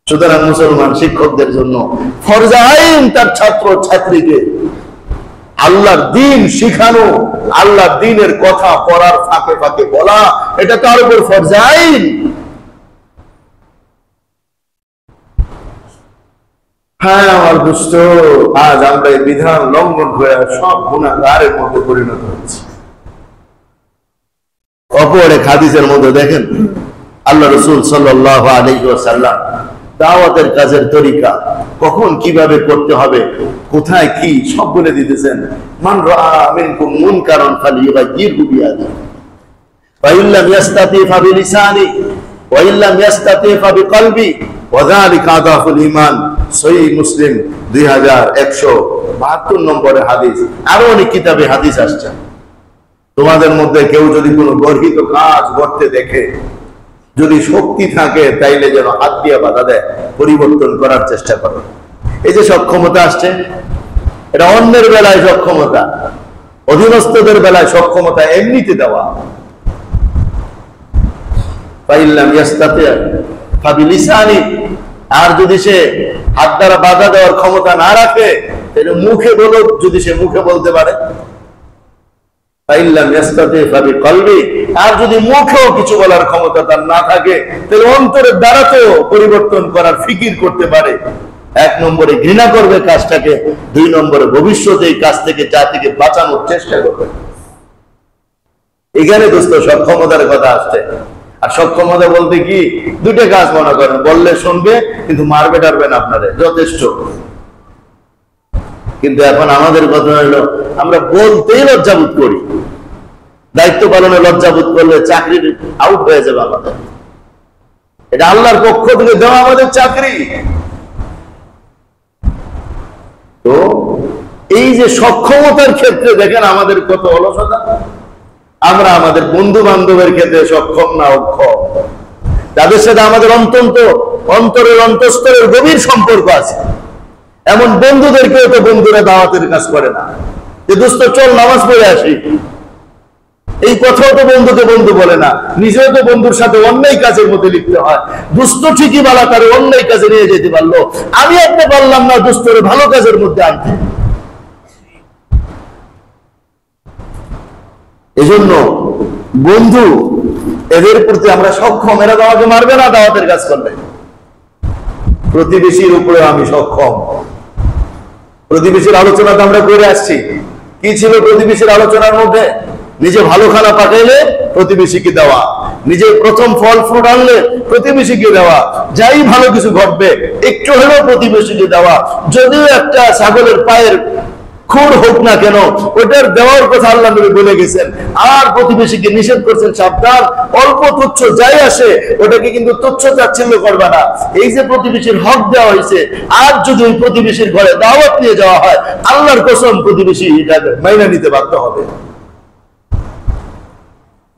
সুতরাং মুসলমান শিক্ষকদের জন্য ফরজ আইন তার ছাত্র ছাত্রীকে আল্লাহর দ্বীন শিখানো, আল্লাহর দ্বীনের কথা পড়ার ফাঁকে ফাঁকে বলা, এটা তার উপর ফরজ আইন। হ্যাঁ আমার দুষ্ট, আজ আমরা এই বিধান লঙ্ঘন করে সব গুনাহগারের মধ্যে পরিণত হচ্ছি। অপর এক হাদিসের মধ্যে দেখেন আল্লাহ রাসূল সাল্লাল্লাহু আলাইহি ওয়াসাল্লাম দাওয়াতের কাজের তরিকা কখন কিভাবে করতে হবে, কোথায় কি সব বলে দিতেছেন। মান রাআ মিনকুম মুনকারান ফালিয়ুগাইয়িরহু বিয়াদিহি ওয়া ইল্লাম ইস্তাতি ফাবিলিসানি ওয়া ইল্লাম ইস্তাতি ফাবিকলবি ওয়া যালিকা আদাফুল ঈমান। সহিহ মুসলিম 2172 নম্বরের হাদিস। আরো অনেক কিতাবে হাদিস আসছে। তোমাদের মধ্যে কেউ যদি কোনো গর্হিত কাজ করতে দেখে, যদি শক্তি থাকে তাইলে যেন হাত দিয়ে বাধা দেয়, পরিবর্তন করার চেষ্টা করো। এই যে সক্ষমতা আসছে, এটা অন্যের বেলায় সক্ষমতা, অধীনস্থদের বেলায় সক্ষমতা এমনিতে দেওয়া। আর যদি সে হাত দ্বারা বাধা দেওয়ার ক্ষমতা না রাখে তাহলে মুখে বলো, যদি সে মুখে বলতে পারে। আর যদি মুখেও কিছু বলার ক্ষমতা তার না থাকে তাহলে অন্তরের দ্বারা তো পরিবর্তন করার ফিকির করতে পারে। 1 নম্বরে ঘৃণা করবে কাজটাকে, 2 নম্বরে ভবিষ্যতে এই কাজ থেকে জাতিকে বাঁচানোর চেষ্টা করবে। এখানে দোস্ত সক্ষমতার কথা আসছে। আর সক্ষমতা বলতে কি, 2টা কাজ মনে করেন, বললে শুনবে কিন্তু মারবে টারবে না আপনারে, যথেষ্ট। কিন্তু এখন আমাদের কথা হলো আমরা বলতেই লজ্জাবোধ করি। দায়িত্ব পালনে লজ্জাবোধ করলে চাকরির আউট হয়ে যাবে আমাদের। এটা আল্লাহর পক্ষ থেকে দেওয়া আমাদের চাকরি। তো এই যে সক্ষমতার ক্ষেত্রে দেখেন আমাদের কত অলসতা। আমরা আমাদের বন্ধু বান্ধবের ক্ষেত্রে সক্ষম না অক্ষম, তাদের সাথে আমাদের অন্তরের অন্তঃস্তরের গভীর সম্পর্ক আছে। এমন বন্ধুদেরকেও তো বন্ধুরা দাওয়াতের কাজ করে না, যে দোস্ত চল নামাজ পড়ে আসি, এই কথাও তো বন্ধুকে বন্ধু বলে না। নিজেও তো বন্ধুর সাথে অন্যায় কাজের মধ্যে লিখতে হয়। দুস্থ ঠিকই বালা তার অন্যায় কাজে নিয়ে যেতে পারলো, আমি আপনি পারলাম না দুস্থরে ভালো কাজের মধ্যে আনতে। এজন্য বন্ধু এদের প্রতি আমরা সক্ষম। এরা তো আমাকে মারবে না দাওয়াতের কাজ করলে। প্রতিবেশীর উপরে আমি সক্ষম। প্রতিবেশীর আলোচনাতে আমরা করে আসছি। কি ছিল প্রতিবেশীর আলোচনার মধ্যে? নিজে ভালো খানা পাঠাইলে প্রতিবেশীকে দেওয়া, নিজে প্রথম ফল ফ্রুট আনলে প্রতিবেশীকে দেওয়া, যাই ভালো কিছু ঘটবে একটু হলেও প্রতিবেশীকে দেওয়া। যদিও একটা ছাগলের পায়ের খুর হোক না কেন, ওটার দেওয়ার কথা আল্লাহ নবী বলে গেছেন। আর প্রতিবেশীকে নিষেধ করছেন, সাবধান, অল্প তুচ্ছ যাই আসে ওটাকে কিন্তু তুচ্ছ তাচ্ছিল্য করবে না। এই যে প্রতিবেশীর হক দেওয়া হয়েছে, আর যদি ওই প্রতিবেশীর ঘরে দাওয়াত নিয়ে যাওয়া হয়, আল্লাহর কসম প্রতিবেশী এটা মাইনা নিতে বাধ্য হবে।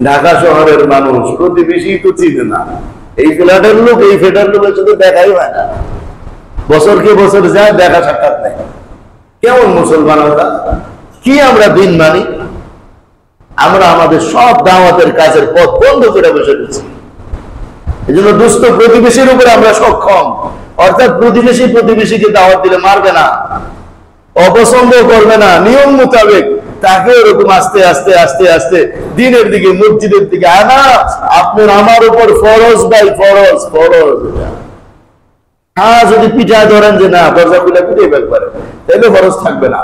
ঢাকা শহরের মানুষ প্রতিবেশী তো চিনে না। এই ফ্ল্যাটের লোক এই ফ্ল্যাটের লোকের সাথে দেখাই হয় না, বছরকে বছর যায়, দেখা সাক্ষাৎ নেই। কেমন মুসলমান আমরা? কি আমরা দিন মানি? আমরা আমাদের সব দাওয়াতের কাজের পথ বন্ধ করে বসে দিচ্ছি। এই জন্য দুস্থ প্রতিবেশীর উপরে আমরা সক্ষম। অর্থাৎ প্রতিবেশীকে দাওয়াত দিলে মারবে না, অপছন্দ করবে না, নিয়ম মোতাবেক তাকে এরকম আস্তে আস্তে আস্তে আস্তে দিনের দিকে, মসজিদের দিকে আনা আপনার আমার উপর ফরজ, ভাই ফরজ ফরজ। হ্যাঁ, যদি পিঠা ধরেন যে না দরজা খুলে পিঠে বের করে তাহলে ফরজ থাকবে না।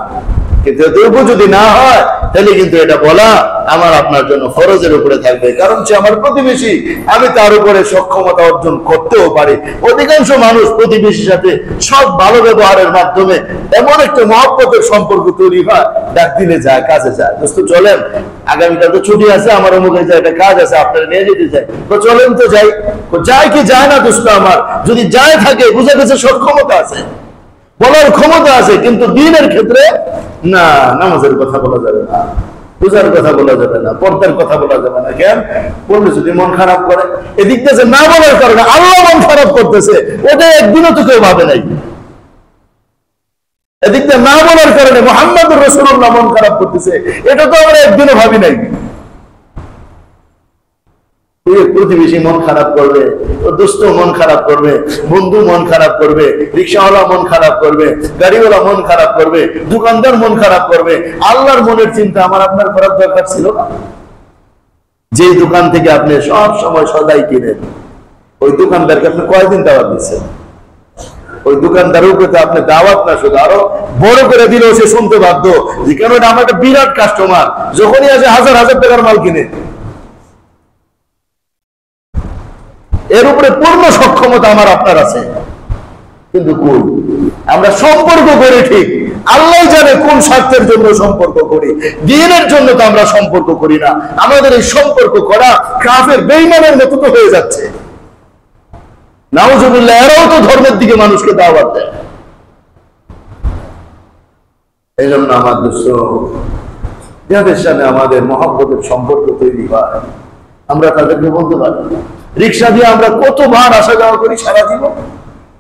কিন্তু এতটুকু যদি না হয় তাহলে কিন্তু এটা বলা আমার আপনার জন্য ফরজের উপরে থাকবে, কারণ সে আমার প্রতিবেশী, আমি তার উপরে সক্ষমতা অর্জন করতেও পারি। অধিকাংশ মানুষ প্রতিবেশীর সাথে সব ভালো ব্যবহারের মাধ্যমে এমন একটা মহব্বতের সম্পর্ক তৈরি হয়, ডাক দিলে যায়, কাজে যায়। দোস্ত চলেন, আগামীকাল তো ছুটি আছে, আমার অমুকে যায় একটা কাজ আছে, আপনারা নিয়ে যেতে চাই, তো চলেন তো যাই। যায় কি যায় না দোস্ত আমার? যদি যায় থাকে বুঝে গেছে সক্ষমতা আছে। বলার ক্ষমতা আছে, কিন্তু দ্বীনের ক্ষেত্রে না, নামাজের কথা বলা যাবে না, পূজার কথা বলা যাবে না, পর্দার কথা বলা যাবে না। কেন বললে যদি মন খারাপ করে, এদিক থেকে না বলার কারণে আল্লাহ মন খারাপ করতেছে, ওটা একদিনও তো কেউ ভাবে নাই। এদিক থেকে না বলার কারণে মুহাম্মদুর রাসূলুল্লাহ মন খারাপ করতেছে, এটা তো আমরা একদিনও ভাবি নাই। প্রতিবেশী মন খারাপ করবে, দোস্ত মন খারাপ করবে, বন্ধু মন খারাপ করবে, রিক্সাওয়ালা মন খারাপ করবে, গাড়িওয়ালা মন খারাপ করবে, দোকানদার মন খারাপ করবে। আল্লাহর মনের চিন্তা আমার আপনার করার দরকার ছিল না? যে দোকান থেকে আপনি সব সময় সদাই কিনেন, ওই দোকানদারকে আপনি কয়দিন দাওয়াত দিচ্ছেন? ওই দোকানদারের উপরে তো আপনি দাওয়াত না শুধু আরো বড় করে দিলেও সে শুনতে বাধ্য যে কেন এটা আমার একটা বিরাট কাস্টমার, যখনই আসে হাজার হাজার টাকার মাল কিনে। এর উপরে পূর্ণ সক্ষমতা আমার আপনার আছে, কিন্তু কই আমরা সম্পর্ক করি ঠিক, আল্লাহ জানে কোন স্বার্থের জন্য সম্পর্ক করি, দ্বীনের জন্য তো আমরা সম্পর্ক করি না। আমাদের এই সম্পর্ক করা কাফের বেঈমানের মতো তো হয়ে যাচ্ছে। নাউজুবিল্লাহ, এরাও তো ধর্মের দিকে মানুষকে দাওয়াত দেয়। এই জন্য আমার দোস্ত, যাদের সাথে আমাদের মহব্বতের সম্পর্ক তৈরি হয়, আমরা তাদেরকে বলতে পারি। রিক্সা দিয়ে আমরা কতবার আসা যাওয়া করি সারা জীবন।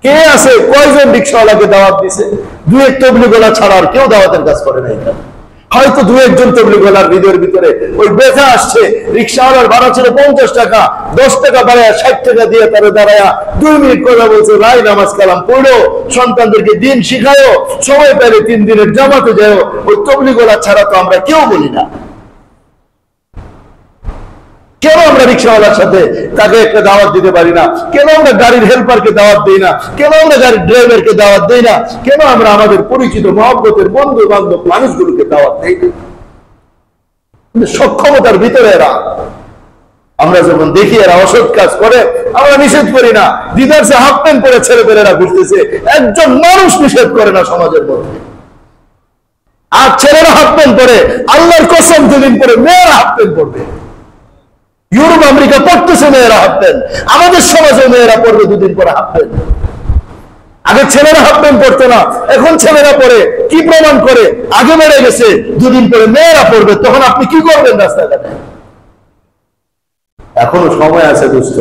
কে আছে, কয়জন রিক্সাওয়ালাকে দাওয়াত দিছে? দু এক তবলিগওয়ালা ছাড়া আর কেউ দাওয়াতের কাজ করে না। এখানে হয়তো দু একজন তবলিগওয়ালার হৃদয়ের ভিতরে ওই ব্যথা আসছে, রিক্সাওয়ালার ভাড়া ছিল 50 টাকা, 10 টাকা বাড়ায় 60 টাকা দিয়ে তারা দাঁড়ায়া 2 মিনিট কথা বলছে, রায় নামাজ কালাম পড়ো, সন্তানদেরকে দিন শিখায়ও, সময় পেলে 3 দিনের জামাতে যাও। ওই তবলিগওয়ালা ছাড়া তো আমরা কেউ বলি না। কেন আমরা রিক্সাওয়ালার সাথে তাকে একটা দাওয়াত দিতে পারি না? কেন আমরা গাড়ির হেল্পারকে দাওয়াত দেই না? কেন আমরা গাড়ির ড্রাইভারকে দাওয়াত দেই না? কেন আমরা আমাদের পরিচিত মহব্বতের বন্ধু বান্ধব মানুষগুলোকে দাওয়াত দেই না? সক্ষমতার ভিতরে এরা, আমরা যখন দেখি এরা অসৎ কাজ করে, আমরা নিষেধ করি না। দিদারসে হাফ প্যান্ট পরে ছেলেপেলেরা ঘুরতেছে, একজন মানুষ নিষেধ করে না সমাজের মধ্যে। আর ছেলেরা হাফ প্যান্ট পরে, আল্লাহর কসম 2 দিন পরে মেয়েরা হাফ প্যান্ট পরবে। ইউরোপ আমেরিকা পড়তেছে মেয়েরা হাফ প্যান্ট, আমাদের সমাজে মেয়েরা পড়বে 2 দিন পরে হাফ প্যান্ট। আগে ছেলেরা হাফ প্যান্ট পড়তো না, এখন ছেলেরা পরে। কি প্রমাণ করে? আগে বেড়ে গেছে, 2 দিন পরে মেয়েরা পড়বে। তখন আপনি কি করবেন রাস্তাঘাটে? এখনো সময় আছে দোস্ত,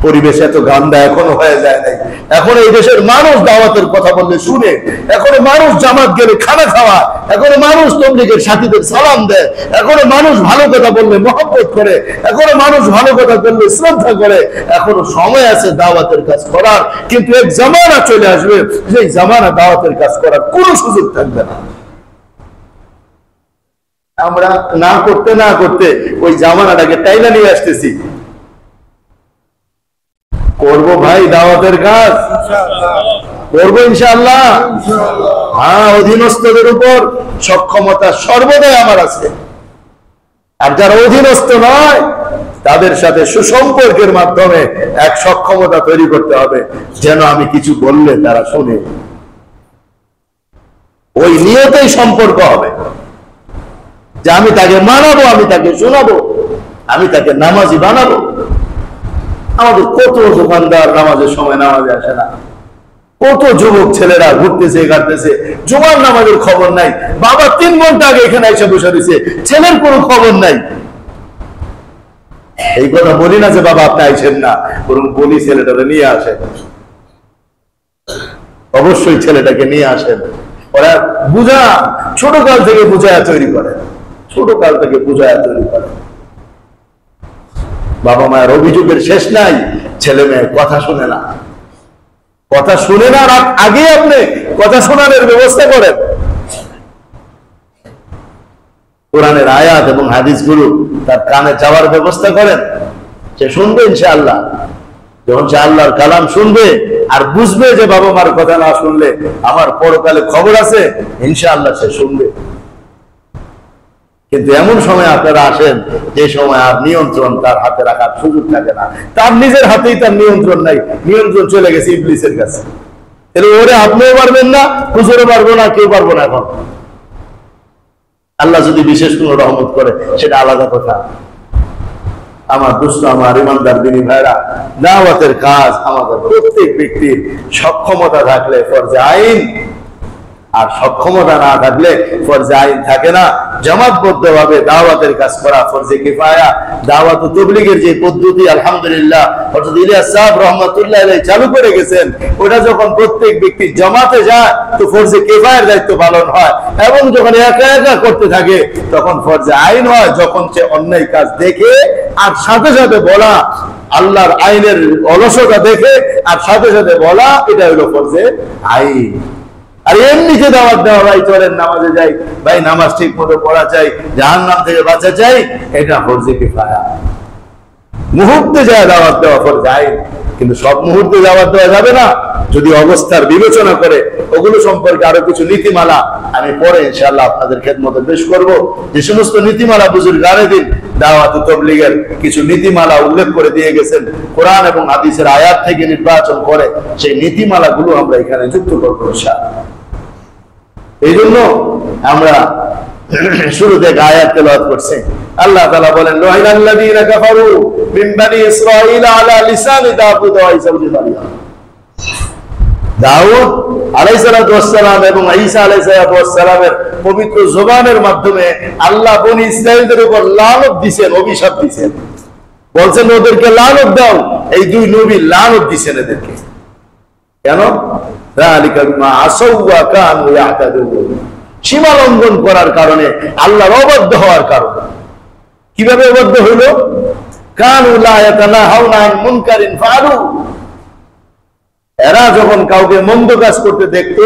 পরিবেশ এত গান্দা এখনো হয়ে যায় নাই। এখন এই দেশের মানুষ দাওয়াতের কথা বললে শুনে, এখনো মানুষ জামাত গেলে খানা খাওয়া, এখনো মানুষ তবলিগের সাথীদের সালাম দেয়, এখনো মানুষ ভালো কথা বললে মহব্বত করে, এখনো মানুষ ভালো কথা বললে শ্রদ্ধা করে। এখনো সময় আছে দাওয়াতের কাজ করার, কিন্তু এক জামানা চলে আসবে যে জামানা দাওয়াতের কাজ করার কোনো সুযোগ থাকবে না। আমরা না করতে না করতে ওই জামানাটাকে টাইলা নিয়ে আসতেছি। করবো ভাই দাওয়াতের কাজ, করবো ইনশাআল্লাহ। হ্যাঁ, অধীনস্থদের উপর সক্ষমতা সর্বদাই আমার আছে। আর যারা অধীনস্থ নয়, তাদের সাথে সুসম্পর্কের মাধ্যমে এক সক্ষমতা তৈরি করতে হবে, যেন আমি কিছু বললে তারা শুনে। ওই নিয়তেই সম্পর্ক হবে যে আমি তাকে মানাবো, আমি তাকে শোনাবো, আমি তাকে নামাজি বানাবো। আমাদের কত দোকানদার নামাজের সময় নামাজে আসে না, কত যুবক ছেলেরা ঘুরতেছে কাটতেছে, জুমার নামাজের খবর নাই। বাবা 3 ঘন্টা আগে এখানে এসে বসে রয়েছে, ছেলের কোনো খবর নাই। এই কথা বলি না যে বাবা আপনি আইছেন না, বরং বলি ছেলেটাকে নিয়ে আসেন, অবশ্যই ছেলেটাকে নিয়ে আসেন। ওরা বুঝা ছোট কাল থেকে বুঝায়া তৈরি করে, ছোট কাল থেকে বুঝায়া তৈরি করে। বাবা মায়ের অভিযোগের শেষ নাই, ছেলে মেয়ে কথা শুনে না, কথা শুনে না। আগে আপনি কথা শোনানোর ব্যবস্থা করেন, কোরআনের আয়াত এবং হাদিসগুলো তার কানে যাওয়ার ব্যবস্থা করেন। সে শুনবে ইনশাআল্লাহ। যখন সে আল্লাহর কালাম শুনবে আর বুঝবে যে বাবা মার কথা না শুনলে আমার পরকালে খবর আছে, ইনশাআল্লাহ সে শুনবে। কিন্তু এমন সময় আপনারা আসেন যে সময় আর নিয়ন্ত্রণ তার হাতে রাখার সুযোগ থাকে না, তার নিজের হাতেই তার নিয়ন্ত্রণ নাই, নিয়ন্ত্রণ চলে গেছে ইবলিসের কাছে। ওরে আপনিও পারবেন না, হুজুরও পারবো না, কেউ পারবো না। এখন আল্লাহ যদি বিশেষ কোনো রহমত করে সেটা আলাদা কথা। আমার দুষ্ট, আমার ইমানদার দিনী ভাইরা, দাওয়াতের কাজ আমাদের প্রত্যেক ব্যক্তির সক্ষমতা থাকলে ফরজে আইন আর সক্ষমতা না থাকলে ফরজে আইন থাকে না। জামাতবদ্ধ ভাবে দাওয়াতের কাজ করা ফরজে কিফায়া। দাওয়াত ও তাবলীগের যে পদ্ধতি আলহামদুলিল্লাহ হযরত ইলিয়াস সাহেব রাহমাতুল্লাহ আলাইহি চালু করে গেছেন, ওটা যখন প্রত্যেক ব্যক্তি জামাতে যায় তো ফরজে কিফায়ার দায়িত্ব পালন হয়, এবং যখন একা একা করতে থাকে তখন ফরজে আইন হয়। যখন সে অন্যায় কাজ দেখে আর সাথে সাথে বলা, আল্লাহর আইনের অলসতা দেখে আর সাথে সাথে বলা, এটা হলো ফরজে আইন। আর এমনিতে দাওয়াত দেওয়া, ভাই চলেন নামাজে যাই, ভাই নামাজ ঠিক মতো পড়া চাই, জাহান্নাম থেকে বাঁচা চাই, এটা ফরজে কিফায়া। মুহূর্তে যায় দাওয়াত দেওয়া ফরজে আইন, কিন্তু সব মুহূর্তে দাওয়াত দেওয়া যাবে না। যদি অবস্থার বিবেচনা করে ওগুলো সম্পর্কে আরো কিছু নীতিমালা আমি পরে ইনশাআল্লাহ আপনাদের খেদমতে পেশ করব। যে সমস্ত নীতিমালা বুজুর্গ আলেদিন দাওয়াত ও তাবলীগের কিছু নীতিমালা উল্লেখ করে দিয়ে গেছেন, কোরআন এবং হাদিসের আয়াত থেকে নির্বাচন করে সেই নীতিমালাগুলো আমরা এখানে যুক্ত করবো ইনশাআল্লাহ। এই জন্য আমরা শুরু থেকে আয়াত তেলাওয়াত করছি। আল্লাহ তাআলা বলেন, লুইনাল্লাযীনা কাফারু মিন বানি ইসরাঈল আলা লিসানি দাউদ ওয়া ঈসা ইবনে মারইয়াম। দাউদ আলাইহিস সালাতু ওয়াস সালাম এবং ঈসা আলাইহিস সালাতু ওয়াস সালামের পবিত্র জবানের মাধ্যমে আল্লাহ বনি ইসরাঈলদের উপর লানত দিবেন, অভিশাপ দিবেন। বলছেন ওদেরকে লানত দাও। এই দুই নবী লানত দিবেন এদেরকে। কেন? যালিকা বিমা আসাউ ওয়া কানু ইয়াহতাদুন। সীমা লঙ্ঘন করার কারণে, আল্লাহর অবাধ্য হওয়ার কারণে। কিভাবে অবাধ্য হইল? কানু লা ইয়াতানাহাউনা আন মুনকারিন ফাআলু। এরা যখন কাউকে মন্দ কাজ করতে দেখতো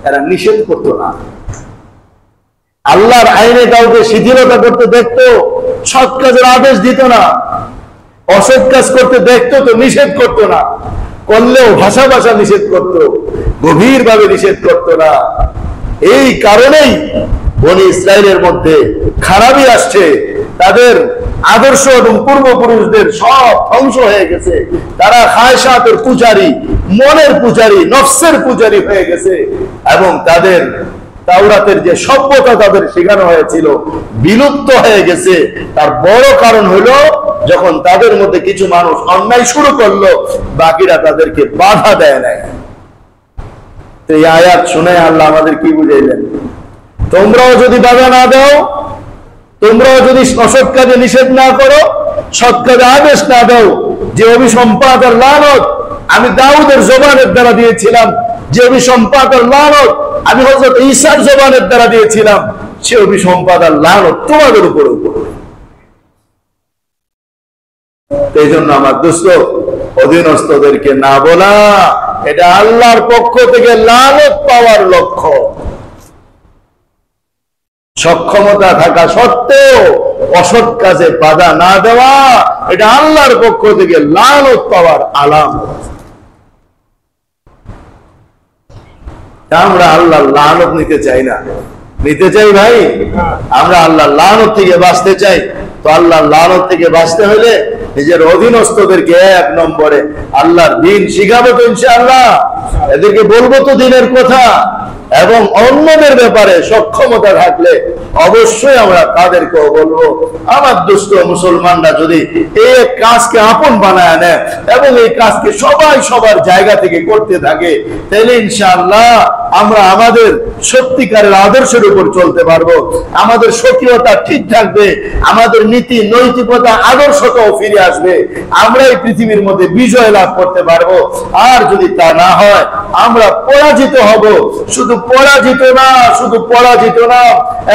এরা নিষেধ করতো না। আল্লাহর আইনে কাউকে শিথিলতা করতে দেখতো, সৎ কাজের আদেশ দিত না। অসৎ কাজ করতে দেখতো তো নিষেধ করতো না। করলেও ভাষা ভাষা নিষেধ করতো, গভীর ভাবে নিষেধ করতো না। এই কারণেই বনি ইসরাইলের মধ্যে খারাপই আসছে। তাদের আদর্শ এবং পূর্বপুরুষদের সব ধ্বংস হয়ে গেছে। তারা খায়সাতের পূজারী, মনের পূজারী, নফসের পূজারী হয়ে গেছে, এবং তাদের তাওরাতের যে সভ্যতা তাদের শেখানো হয়েছিল বিলুপ্ত হয়ে গেছে। তার বড় কারণ হলো যখন তাদের মধ্যে কিছু মানুষ অন্যায় শুরু করলো, বাকিরা তাদেরকে বাধা দেয় নাই। এই আয়াত শুনে আল্লাহ আমাদের কি বুঝাইলেন? তোমরাও যদি বাধা না দাও, তোমরাও যদি অসৎ কাজে নিষেধ না করো, সৎ কাজে আদেশ না দাও, যে অভিসম্পাদ আর লানত আমি দাউদের জবানের দ্বারা দিয়েছিলাম, যে অভিসম্পাদ আর লানত আমি হযরত ঈসার জবানের দ্বারা দিয়েছিলাম, সে অভিসম্পাদ আর লানত তোমাদের উপরে পড়বে। এই জন্য আমার দোস্ত, অধীনস্থদেরকে না বলা এটা আল্লাহর পক্ষ থেকে লানত পাওয়ার লক্ষ্য। সক্ষমতা থাকা সত্ত্বেও অসৎ কাজে বাধা না দেওয়া এটা আল্লাহর পক্ষ থেকে লানত পাওয়ার আলামত। আমরা আল্লাহর লানত নিতে চাই না। নিতে চাই ভাই? আমরা আল্লাহর লানত থেকে বাঁচতে চাই। তো আল্লাহর লানত থেকে বাঁচতে হলে নিজের অধীনস্থদেরকে এক নম্বরে আল্লাহর দ্বীন শিখাবো তো ইনশাআল্লাহ। এদেরকে বলবো তো দ্বীনের কথা, এবং অন্যদের ব্যাপারে সক্ষমতা থাকলে অবশ্যই আমরা তাদেরকেও বলবো। আমার দুষ্ট মুসলমানরা যদি এই কাজকে আপন বানায় নেয় এবং এই কাজকে সবাই সবার জায়গা থেকে করতে থাকে, তাহলে ইনশাআল্লাহ আমরা আমাদের সত্যিকারের আদর্শের উপর চলতে পারবো। আমাদের সক্রিয়তা ঠিক থাকবে, আমাদের নীতি নৈতিকতা আদর্শটাও ফিরে আসবে। আমরা এই পৃথিবীর মধ্যে বিজয় লাভ করতে পারবো। আর যদি তা না হয় আমরা পরাজিত হব। শুধু পরাজিত না, শুধু পরাজিত না,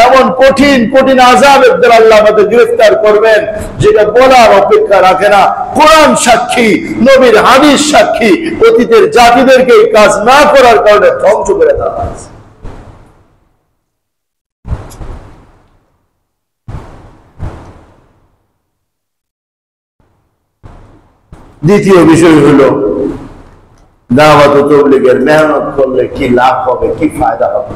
এমন কঠিন কঠিন আযাবের দ্বারা আল্লাহ আমাদের গ্রেফতার করবেন যেটা বলার অপেক্ষা রাখে না। কোরআন সাক্ষী, নবীর হাদিস সাক্ষী, অতীতের জাতিদেরকে এই কাজ না করার কারণে ধ্বংস করে দেওয়া হয়েছে। দ্বিতীয় বিষয় হলো দাওয়াত ও তাবলীগের মেহনত করলে কি লাভ হবে, কি ফায়দা হবে,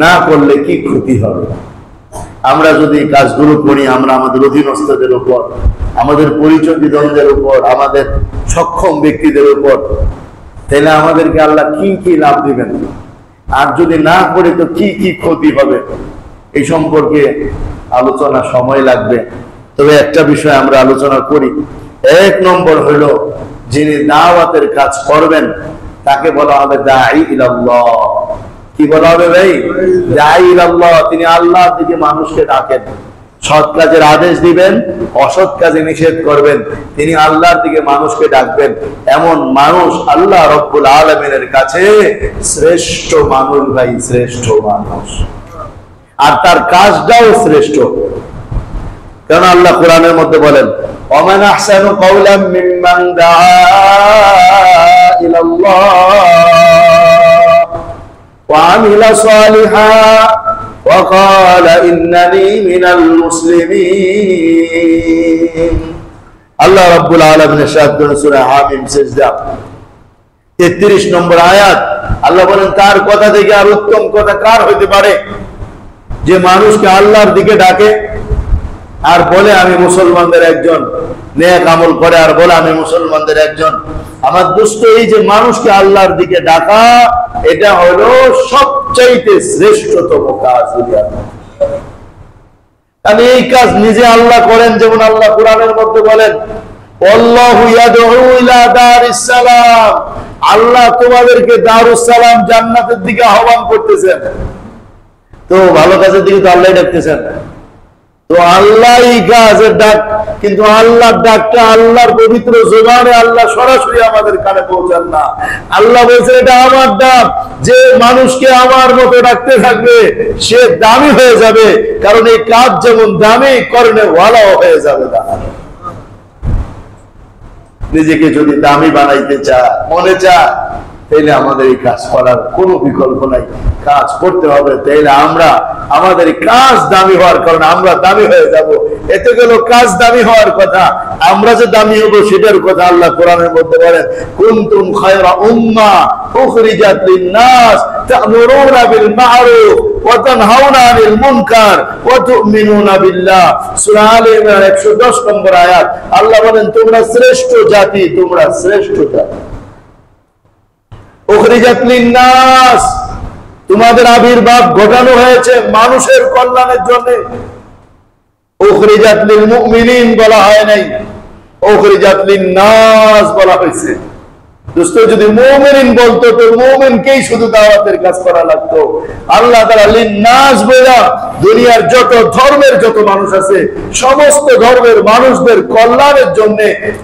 না করলে কি ক্ষতি হবে। আমরা যদি কাজগুলো করি, আমরা আমাদের অধীনস্থদের উপর, আমাদের পরিচয়দ্বন্দ্বের উপর, আমাদের সক্ষম ব্যক্তিদের উপর, তাহলে আমাদেরকে আল্লাহ কি কি লাভ দিবেন, আর যদি না করি তো কি কি ক্ষতি হবে, এই সম্পর্কে আলোচনা সময় লাগবে। তবে একটা বিষয় আমরা আলোচনা করি। এক নম্বর হলো যিনি দাওয়াতের কাজ করবেন তাকে বলা হবে দাঈ ইলাল্লাহ। কি বলা হবে ভাই? দাঈ ইলাল্লাহ। তিনি আল্লাহর দিকে মানুষকে ডাকেন, সৎ কাজের আদেশ দিবেন, অসৎ কাজে নিষেধ করবেন, তিনি আল্লাহর দিকে মানুষকে ডাকবেন। এমন মানুষ আল্লাহ রব্বুল আলামিনের কাছে শ্রেষ্ঠ মানুষ ভাই, শ্রেষ্ঠ মানুষ। আর তার কাজটাও শ্রেষ্ঠ, কারণ আল্লাহ কোরআনের মধ্যে বলেন ওমান আহসানু কাওলাম মিম্মান দাআ ইলাল্লাহ ওয়া আমিলা সালিহা ওয়া ক্বালা ইন্নানী মিনাল মুসলিমিন। আল্লাহ রাব্বুল আলামিন ইরশাদ করেন সূরা হামিম সিজদা 33 নম্বর আয়াত। আল্লাহ বলেন তার কথা থেকে আর উত্তম কথা কার হইতে পারে যে মানুষকে আল্লাহর দিকে ডাকে আর বলে আমি মুসলমানদের একজন, নেক আমল করে আর বলে আমি মুসলমানদের একজন। আমার দোস্ত, এই যে মানুষকে আল্লাহর দিকে ডাকা, এটা হলো সবচাইতে শ্রেষ্ঠতম কাজ। আমি এই কাজ নিজে আল্লাহ করেন, যেমন আল্লাহ কোরআনের মধ্যে বলেন আল্লাহু ইয়াদউ ইলা দারিস সালাম, আল্লাহ তোমাদেরকে দারুস সালাম জান্নাতের দিকে আহ্বান করতেছেন। তো ভালো কাজের দিকে তো আল্লাহই ডাকতেছেন। তো আল্লাহই কাজের ডাক, কিন্তু আল্লাহর ডাকটা আল্লাহর পবিত্র জবানে আল্লাহ সরাসরি আমাদের কানে পৌঁছান না। আল্লাহ বলছেন এটা আমার ডাক, যে মানুষকে আমার মতো ডাকতে থাকবে সে দামি হয়ে যাবে, কারণ এই কাজ যেমন দামি করনে ওয়ালাও হয়ে যাবে না। নিজেকে যদি দামি বানাইতে চায়, মনে চায়, তাইলে আমাদের এই কাজ করার কোনো বিকল্প নাই, কাজ করতে হবে। তাইলে আমরা আমাদের কাজ দামি হওয়ার কারণে আমরা দামি হয়ে যাব। এতে গেল কাজ দামি হওয়ার কথা, আমরা যে দামি হবো সেটার কথা আল্লাহ কোরআনের মধ্যে বলেন কুনতুম খায়রা উম্মাহ উখরিজাত লিন-নাস তা'মুরুনা বিল মা'রুফ ওয়া তানহাউনা আনিল মুনকার ওয়া তু'মিনুনা বিল্লাহ। সূরা আলে ইমরান 110 নম্বর আয়াত। আল্লাহ বলেন তোমরা শ্রেষ্ঠ জাতি, তোমরা শ্রেষ্ঠ জাতি। উখরিজাত লিন-নাস, তোমাদের আবির্ভাব ঘটানো হয়েছে মানুষের কল্যাণের জন্য। উখরিজাত লিল মুমিনিন বলা হয় নাই, উখরিজাত লিন-নাস বলা হয়েছে। দোস্ত, যদি মুমিন বলতো তো মুমিনকেই শুধু দাওয়াতের কাজ করা লাগতো। আল্লাহ তাআলা লিন-নাস বলা দুনিয়ার যত ধর্মের যত মানুষ আছে সমস্ত ধর্মের মানুষদের কল্যাণের জন্য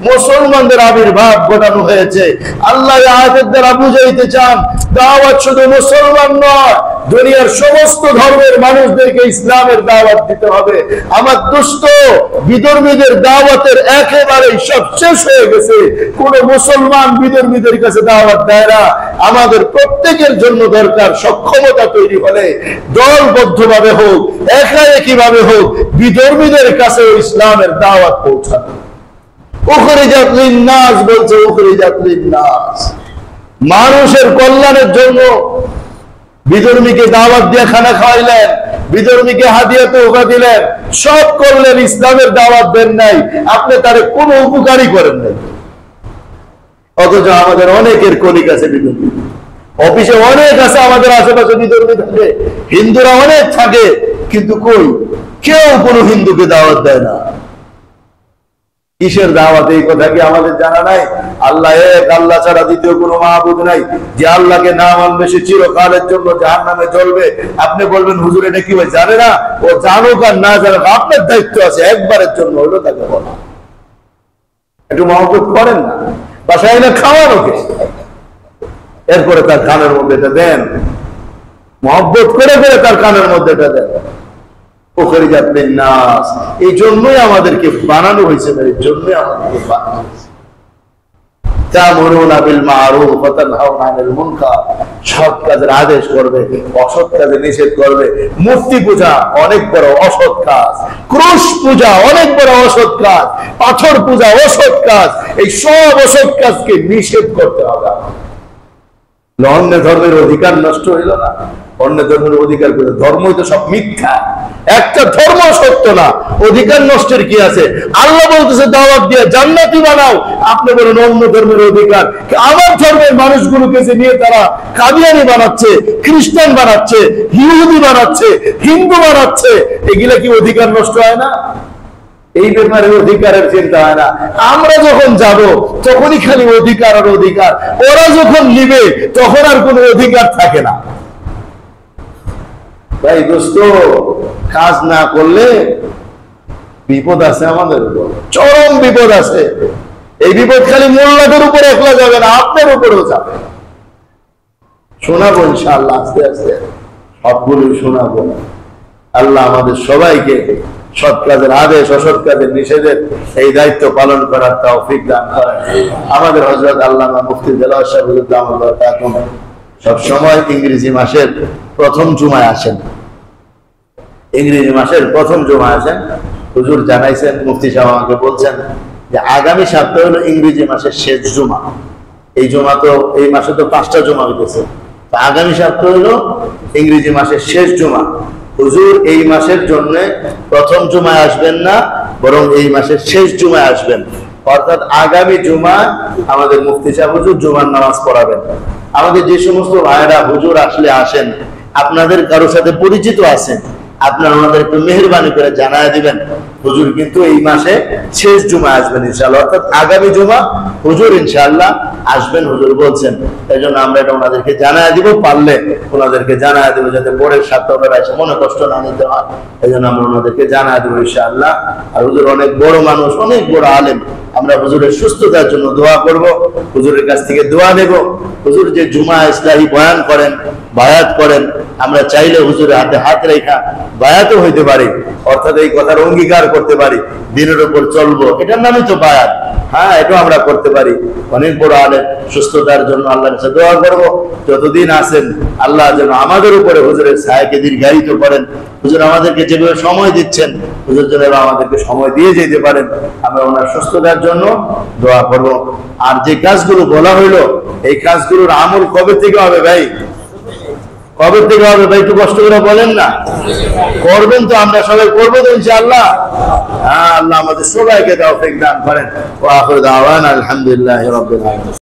মুসলমানদের আবির্ভাব ঘটানো হয়েছে। আল্লাহ এই আয়াতের দ্বারা বুঝাইতে চান দাওয়াত শুধু মুসলমান নয়, দুনিয়ার সমস্ত ধর্মের মানুষদেরকে ইসলামের দাওয়াত দিতে হবে। আমার দোস্ত, বিধর্মীদের দাওয়াতের একেবারেই সব শেষ হয়ে গেছে। কোন মুসলমান বিধর্মীদের কাছে দাওয়াত দেয় না। আমাদের প্রত্যেকের জন্য দরকার সক্ষমতা তৈরি হলে দলবদ্ধভাবে হোক, একা একইভাবে হোক, বিধর্মীদের কাছে ইসলামের দাওয়াত পৌঁছানো। উখরিজাত লিন-নাস বলছে, উখরিজাত লিন-নাস, মানুষের কল্যাণের জন্য। বিধর্মীকে দাওয়াত দিয়ে খানা খাওয়াইলেন, বিধর্মীকে হাদিয়া তোহফা দিলেন, সব করলেন, ইসলামের দাওয়াত দেন নাই, আপনি তারে কোনো উপকারই করেন নাই। অথচ আমাদের অনেকের কলিগ আছে বিধর্মী, অফিসে অনেক আছে আমাদের আশেপাশে বিধর্মী থাকে, হিন্দুরা অনেক থাকে, কিন্তু কই কেউ কোনো হিন্দুকে দাওয়াত দেয় না। কিসের দাওয়াত? এই কথা কি আমাদের জানা নাই? আল্লাহ এক, আল্লাহ ছাড়া দ্বিতীয় কোনো মাহবুদ নাই। যে আল্লাহকে না মানবে সে চিরকালের জন্য জাহান্নামে জ্বলবে। আপনি বলবেন হুজুর এটা কি হয়? জানে না? ও জানুক আর না জানুক আপনার দায়িত্ব আছে, একবারের জন্য হইলো তাকে বলা। একটু মহব্বত করেন না, বাসায় এনে খাওয়ান ওকে, এরপরে তার কানের মধ্যে এটা দেন, মহব্বত করে করে তার কানের মধ্যে এটা দেন। উখরিজাত লিন-নাস, এই জন্যই আমাদেরকে বানানো হয়েছে, এর জন্যই আমাদেরকে বানানো হয়েছে। তা'মুরুনা বিল মা'রুফ ওয়া তানহাউনা আনিল মুনকার, সৎ কাজের আদেশ করবে, অসৎ কাজে নিষেধ করবে। মূর্তি পূজা অনেক বড় অসৎ কাজ, ক্রুশ পূজা অনেক বড় অসৎ কাজ, পাথর পূজা অসৎ কাজ। এই সব অসৎ কাজকে নিষেধ করতে হবে। অন্য ধর্মের অধিকার নষ্ট হইল না, অন্য ধর্মের অধিকার করে ধর্মই তো সব মিথ্যা, একটা ধর্ম সত্য না, অধিকার নষ্টের কি আছে? আল্লাহ বলতেছে দাওয়াত দিয়ে জান্নাতি বানাও, আপনি বলেন অন্য ধর্মের অধিকার। আমার ধর্মের মানুষগুলোকে যে নিয়ে তারা কাদিয়ানি বানাচ্ছে, খ্রিস্টান বানাচ্ছে, ইহুদি বানাচ্ছে, হিন্দু বানাচ্ছে, এগুলা কি অধিকার নষ্ট হয় না? এই ব্যাপারে অধিকারের চিন্তা হয় না। আমরা যখন যাব তখনই খালি অধিকার আর অধিকার, ওরা যখন নিবে তখন আর কোনো অধিকার থাকে না। ভাই দোস্ত, কাজ না করলে বিপদ আছে, আমাদের উপর চরম বিপদ আছে। এই বিপদ খালি মোল্লাদের উপর একলা যাবে না, আপনার উপরেও যাবে। শোনাবো ইনশাআল্লাহ, আস্তে আস্তে সবগুলো শোনাবো। আল্লাহ আমাদের সবাইকে সৎ কাজের আদেশ, অসৎ কাজের নিষেধের এই দায়িত্ব পালন করার তৌফিক দান করেন। আমাদের হযরত আল্লামা মুফতি দেলোয়ার সাহেব হুজুর দামাত বরকাতুহু সব সময় ইংরেজি মাসের প্রথম জুমায় আসেন। ইংরেজি মাসের প্রথম জুমায় আসেন। হুজুর জানাইছেন, মুফতি সাহেব আমাকে বলছেন যে আগামী সপ্তাহ হলো ইংরেজি মাসের শেষ জুমা। এই জুমা তো এই মাসে তো 5টা জুমা হইতেছে, তো আগামী সপ্তাহ হলো ইংরেজি মাসের শেষ জুমা। হুজুর এই মাসের জন্য প্রথম জুমায় আসবেন না, বরং এই মাসের শেষ জুমায় আসবেন। অর্থাৎ আগামী জুমা আমাদের মুফতি সাহেব হুজুর জুমার নামাজ পড়াবেন। আমাদের যে সমস্ত ভাইরা হুজুর আসলে আসেন, আপনাদের কারোর সাথে পরিচিত আছেন, আপনারা আমাদের একটু মেহেরবানি করে জানায় দিবেন হুজুর কিন্তু এই মাসে শেষ জুমা আসবেন ইনশাআল্লাহ। অর্থাৎ আগামী জুমা হুজুর ইনশাআল্লাহ আসবেন, হুজুর বলছেন। এই জন্য আমরা এটা ওনাদেরকে জানায় দিব, পারলে ওনাদেরকে জানায় দেবো, যাতে পরের সপ্তাহে এসে মনে কষ্ট না নিতে হয়। এই জন্য আমরা ওনাদেরকে জানায় দেবো ইনশাআল্লাহ। আর হুজুর অনেক বড় মানুষ, অনেক বড় আলেম, আমরা হুজুরের সুস্থতার জন্য দোয়া করব, হুজুরের কাছ থেকে দোয়া নেব। হুজুর যে জুমা ইসলাহি বয়ান করেন, বায়াত করেন, আমরা চাইলে হুজুরের হাতে হাত রেখা বায়াতও হইতে পারি, অর্থাৎ এই কথার অঙ্গীকার করতে পারি দিনের উপর চলবো, এটার নামই তো বায়াত। হ্যাঁ, এটাও আমরা করতে পারি। অনেক বড় আলেম, সুস্থতার জন্য আল্লাহর কাছে দোয়া করব, যতদিন আছেন আল্লাহ যেন আমাদের উপরে হুজুরের ছায়াকে দীর্ঘায়িত করেন। হুজুর আমাদেরকে যেভাবে সময় দিচ্ছেন, হুজুর যেন আমাদেরকে সময় দিয়ে যেতে পারেন। আমরা ওনার সুস্থতার জন্য দোয়া করব। আর যে কাজগুলো বলা হইলো, এই কাজগুলোর আমল কবে থেকে হবে ভাই? কবে থেকে হবে ভাই? একটু কষ্ট করে বলেন না। করবেন তো? আমরা সবাই করবো তো ইনশাআল্লাহ। আল্লাহ আমাদের সবাইকে তৌফিক দান করেন। ওয়া আখিরু দাওয়ানা আলহামদুলিল্লাহি রাব্বিল আলামিন।